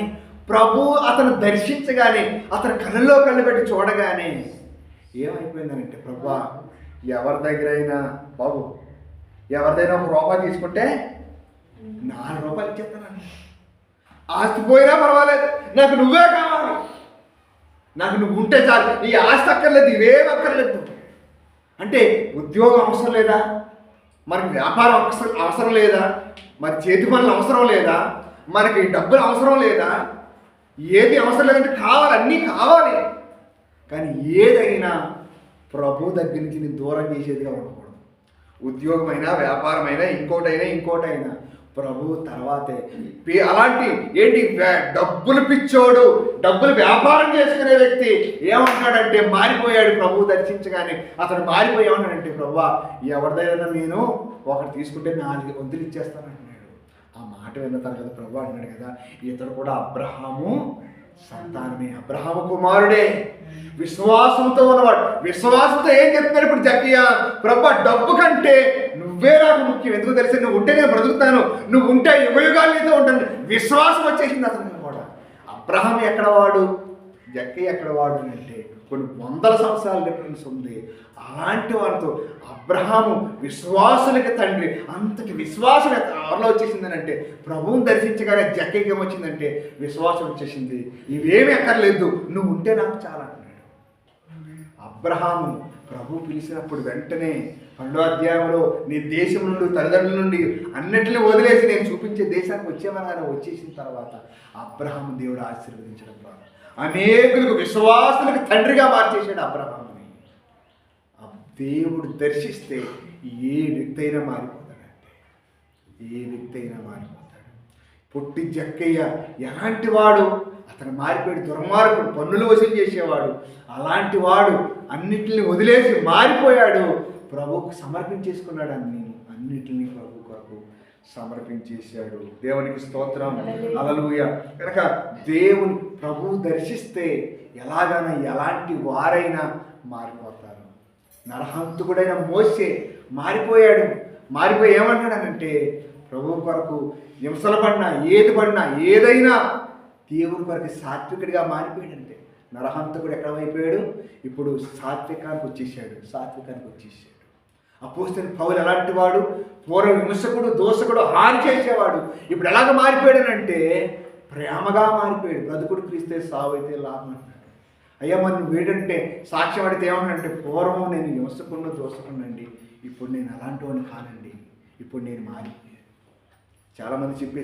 ప్రభు అతను దర్శించగానే, అతను కళ్ళలో కళ్ళు పెట్టి చూడగానే ఏమైపోయిందనంటే, ప్రభా ఎవరి దగ్గరైనా బాబు ఎవరిదైనా ₹1 తీసుకుంటే ₹4 ఇచ్చేస్తాను. ఆస్తి పోయినా పర్వాలేదు, నాకు నువ్వే కావాలి, నాకు నువ్వు ఉంటే చాలు, ఈ ఆస్తి అక్కర్లేదు, ఇవేం అక్కర్లేదు. అంటే ఉద్యోగం అవసరం లేదా, మనకి వ్యాపారం అవసరం లేదా, మరి చేతి పనులు అవసరం లేదా, మనకి డబ్బులు అవసరం లేదా, ఏది అవసరం లేదంటే కావాలి, అన్నీ కావాలి. కానీ ఏదైనా ప్రభు దగ్గర నుంచి నేను దూరం చేసేదిగా ఉండకూడదు. ఉద్యోగమైనా, వ్యాపారమైనా, ఇంకోటైనా ప్రభు తర్వాతే. అలాంటి ఏంటి డబ్బులు పిచ్చోడు, డబ్బులు వ్యాపారం చేసుకునే వ్యక్తి ఏమంటాడంటే మారిపోయాడు. ప్రభు దర్శించగానే అతను మారిపోయి ఏమన్నాడంటే, ప్రభువా ఎవరిదైనా నేను ఒకటి తీసుకుంటే 4 వంతులు ఇచ్చేస్తాను అంటున్నాడు. ఆ మాట విన్న తర్వాత ప్రభు అంటున్నాడు కదా, ఇతడు కూడా అబ్రహాము సంతానమే, అబ్రహాము కుమారుడే, విశ్వాసంతో ఉన్నవాడు. విశ్వాసంతో ఏం చెప్తున్నాడు ఇప్పుడు జక్కయ్య? ప్రభు డబ్బు కంటే నువ్వే నాకు ముఖ్యం, ఎందుకు తెలిసి నువ్వు ఉంటే నేను బ్రతుకుతాను, నువ్వు ఉంటే యుగయుగాలు నీతో ఉంటాను. విశ్వాసం వచ్చేసింది అతను కూడా. అబ్రహాం ఎక్కడ వాడు, జక్కయ్య ఎక్కడ వాడు అంటే కొన్ని 100 సంవత్సరాల డిఫరెన్స్ ఉంది. అలాంటి వారితో అబ్రహాము విశ్వాసులకి తండ్రి. అంతటి విశ్వాసం ఎవరిలో వచ్చేసిందని అంటే, ప్రభువుని దర్శించగానే జక్కయ్యకి ఏమొచ్చిందంటే విశ్వాసం వచ్చేసింది. ఇవేమి ఎక్కర్లేదు, నువ్వు ఉంటే నాకు చాలా అంటున్నాడు. అబ్రహాము ప్రభు పిలిచినప్పుడు వెంటనే 2వ అధ్యాయంలో నీ దేశం నుండి తల్లిదండ్రుల నుండి అన్నిటిని వదిలేసి నేను చూపించే దేశానికి వచ్చేమనగానే వచ్చేసిన తర్వాత అబ్రహాము దేవుడు ఆశీర్వదించడం ద్వారా అనేకులకు విశ్వాసులకు తండ్రిగా మార్చేశాడు అబ్రహాముని. దేవుడు దర్శిస్తే ఏ వ్యక్తి అయినా మారిపోతాడంటే, ఏ వ్యక్తి అయినా మారిపోతాడు. పొట్టి జక్కయ్య ఎలాంటి వాడు, అతను మారిపోయాడు. దుర్మార్గుడు, పన్నులు వసూలు చేసేవాడు. అలాంటి వాడు అన్నిటిని వదిలేసి మారిపోయాడు. ప్రభువుకు సమర్పించేసుకున్నాడు. అన్నిటిని ప్రభు కొరకు సమర్పించేశాడు. దేవునికి స్తోత్రం, హల్లెలూయా. కనుక దేవుని ప్రభువు దర్శిస్తే ఎలాగైనా ఎలాంటి వారైనా మారిపోతారు. నరహంతకుడైన మోసే మారిపోయాడు. మారిపోయి ఏమంటాడనంటే, ప్రభు కొరకు హింసలు పడినా ఏది పడినా ఏదైనా దేవుని కొరకు సాత్వికుడిగా మారిపోయాడంటే. నరహంతకుడు ఎక్కడ అయిపోయాడు? ఇప్పుడు సాత్వికానికి వచ్చేసాడు. అపోస్తలుడైన పౌలు ఎలాంటి వాడు? పూర్వ విమర్శకుడు, దోషకుడు, హాని చేసేవాడు. ఇప్పుడు ఎలాగ మారిపోయాడనంటే ప్రేమగా మారిపోయాడు. బ్రతుకుడు క్రీస్తే సావైతే లాభం అన్నాడు. అయ్యా మరి నువ్వు ఏంటంటే సాక్ష్యం అడిగితే ఏమన్నాడంటే, పూర్వం నేను విమర్శకుండా దోషకుండండి, ఇప్పుడు నేను అలాంటి వాడిని కానండి, ఇప్పుడు నేను మారిపోయాను. చాలామంది చెప్పే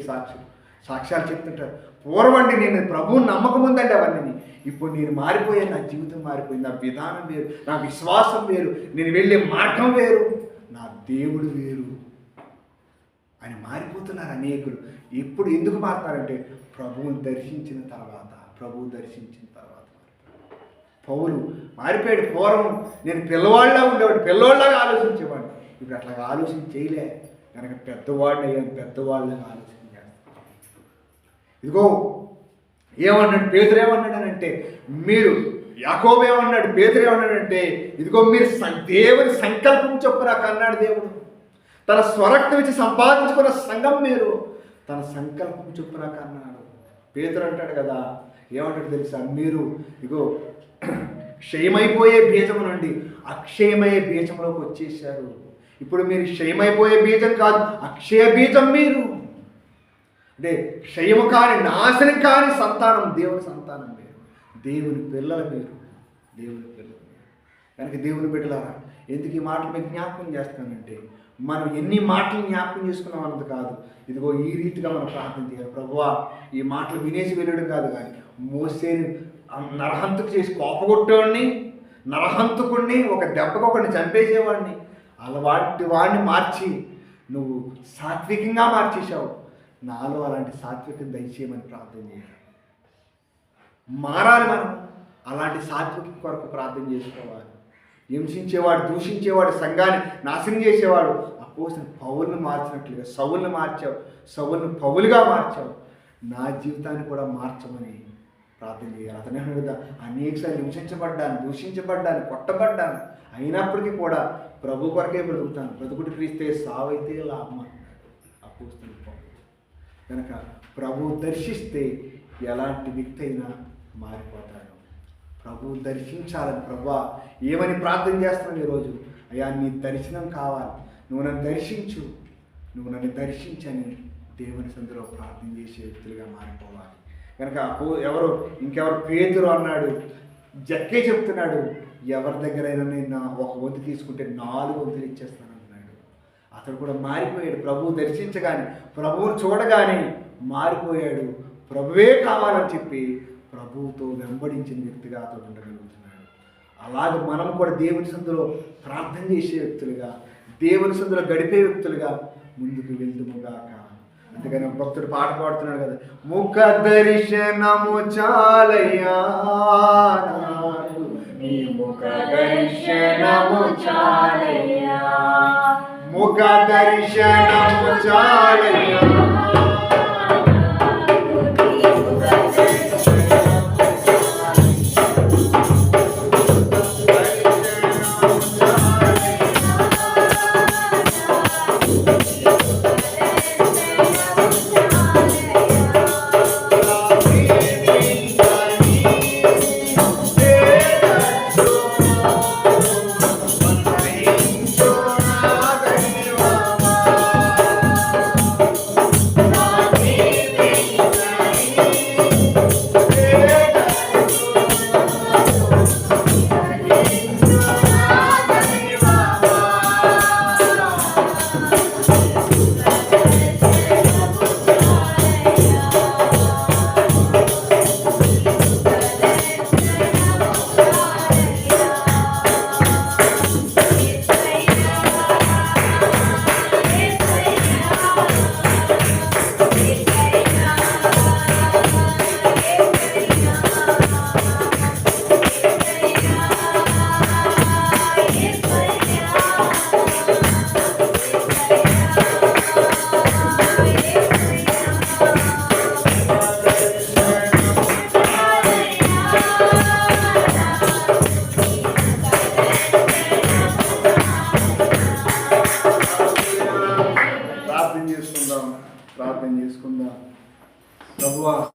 సాక్ష్యాలు చెప్తుంటారు. పూర్వండి నేను ప్రభువుని నమ్మకం ఉందండి అవన్నీ, ఇప్పుడు నేను మారిపోయాను, నా జీవితం మారిపోయింది, నా విధానం వేరు, నా విశ్వాసం వేరు, నేను వెళ్ళే మార్గం వేరు, నా దేవుడు వేరు అని మారిపోతున్నారు అనేకులు. ఎప్పుడు ఎందుకు మారుతారంటే ప్రభువుని దర్శించిన తర్వాత. పౌలు మారిపోయాడు. పూర్వం నేను పిల్లవాళ్ళ ఉండేవాడు, పిల్లవాళ్ళగా ఆలోచించేవాడు. ఇప్పుడు అట్లాగా ఆలోచన చేయలే కనుక పెద్దవాడిని అయ్యాను, పెద్దవాళ్ళగా ఆలోచన చేస్తాను. ఇదిగో ఏమన్నాడు పేతురు? ఏమన్నాడనంటే మీరు, యాకోబు ఏమన్నాడు? పేతురు ఏమన్నాడంటే, ఇదిగో మీరు దేవుని సంకల్పం చొప్పున కన్నాడు దేవుడు. తన స్వరక్తం ఇచ్చి సంపాదించుకున్న సంఘం మీరు, తన సంకల్పం చొప్పున కన్నాడు. పేతురు అంటాడు కదా, ఏమంటాడు తెలుసా? మీరు ఇగో క్షయమైపోయే బీజము నుండి అక్షయమయ్యే బీజంలోకి వచ్చేసారు. ఇప్పుడు మీరు క్షయమైపోయే బీజం కాదు, అక్షయ బీజం మీరు. అంటే క్షయము కాని, నాశనం కాని సంతానం, దేవుని సంతానం మీరు, దేవుని పిల్లలు మీరు, కనుక దేవుని బిడ్డలారా, ఎందుకు ఈ మాటలు మీకు జ్ఞాపకం చేస్తానంటే, మనం ఎన్ని మాటలు జ్ఞాపకం చేసుకున్నాం అన్నది కాదు. ఇదిగో ఈ రీతిగా మనం ప్రార్థన చేయాలి. ప్రభువా, ఈ మాటలు వినేసి వెళ్ళడం కాదు, కానీ మోసేని నరహంతకు చేసి కోపగొట్టేవాడిని, నరహంతకుడిని, ఒక దెబ్బకు ఒకరిని చంపేసేవాడిని, అలాంటి వాడిని మార్చి నువ్వు సాత్వికంగా మార్చేశావు. నాలో అలాంటి సాత్వికం దయచేయమని ప్రార్థన చేయాలి. మారాలి మనం. అలాంటి సాత్వికం కొరకు ప్రార్థన చేసుకోవాలి. హింసించేవాడు, దూషించేవాడు, సంఘాన్ని నాశనం చేసేవాడు అపోస్తలుడైన పౌలును మార్చినట్లుగా సౌలును మార్చావు, సౌలును పౌలుగా మార్చావు. నా జీవితాన్ని కూడా మార్చమని ప్రార్థన చేయాలి. అతనే కదా, అనేకసార్లు హింసించబడ్డాను, దూషించబడ్డాను, కొట్టబడ్డాను, అయినప్పటికీ కూడా ప్రభు కొరకే బ్రతుకుతాను. బ్రతుకుడు క్రీస్తే సావైతే లాభం అపోస్తలుడైన పౌలు. కనుక ప్రభు దర్శిస్తే ఎలాంటి వ్యక్తి అయినా మారిపోతాడు. ప్రభువు దర్శించాలని ప్రభువా ఏమని ప్రార్థన చేస్తున్నాను ఈరోజు? అయ్యా నీ దర్శనం కావాలి, నువ్వు నన్ను దర్శించు, నువ్వు నన్ను దర్శించని దేవుని సందులో ప్రార్థన చేసే వ్యక్తులుగా మారిపోవాలి. కనుక ఇంకెవరు పేతురు అన్నాడు, జక్కే చెప్తున్నాడు, ఎవరి దగ్గరైనా నేను ఒక వంతు తీసుకుంటే 4 వంతులు ఇచ్చేస్తాను అన్నాడు. అతడు కూడా మారిపోయాడు. ప్రభువు దర్శించగానే, ప్రభువును చూడగానే మారిపోయాడు. ప్రభువే కావాలని చెప్పి ప్రభువుతో వెంబడించిన వ్యక్తిగా అతడు ఉండగలుగుతున్నాడు. అలాగే మనం కూడా దేవుని సందులో ప్రార్థన చేసే వ్యక్తులుగా, దేవుని సందులో గడిపే వ్యక్తులుగా ముందుకు వెళ్దుముగాక. అందుకని భక్తుడు పాట పాడుతున్నాడు కదా, ముఖ దర్శనము చాలయ్యా, నీ ముఖ దర్శనము చాలయ్యా, ముఖ దర్శనము చాలయ్యా. చేసుకుందాం. ప్రభువా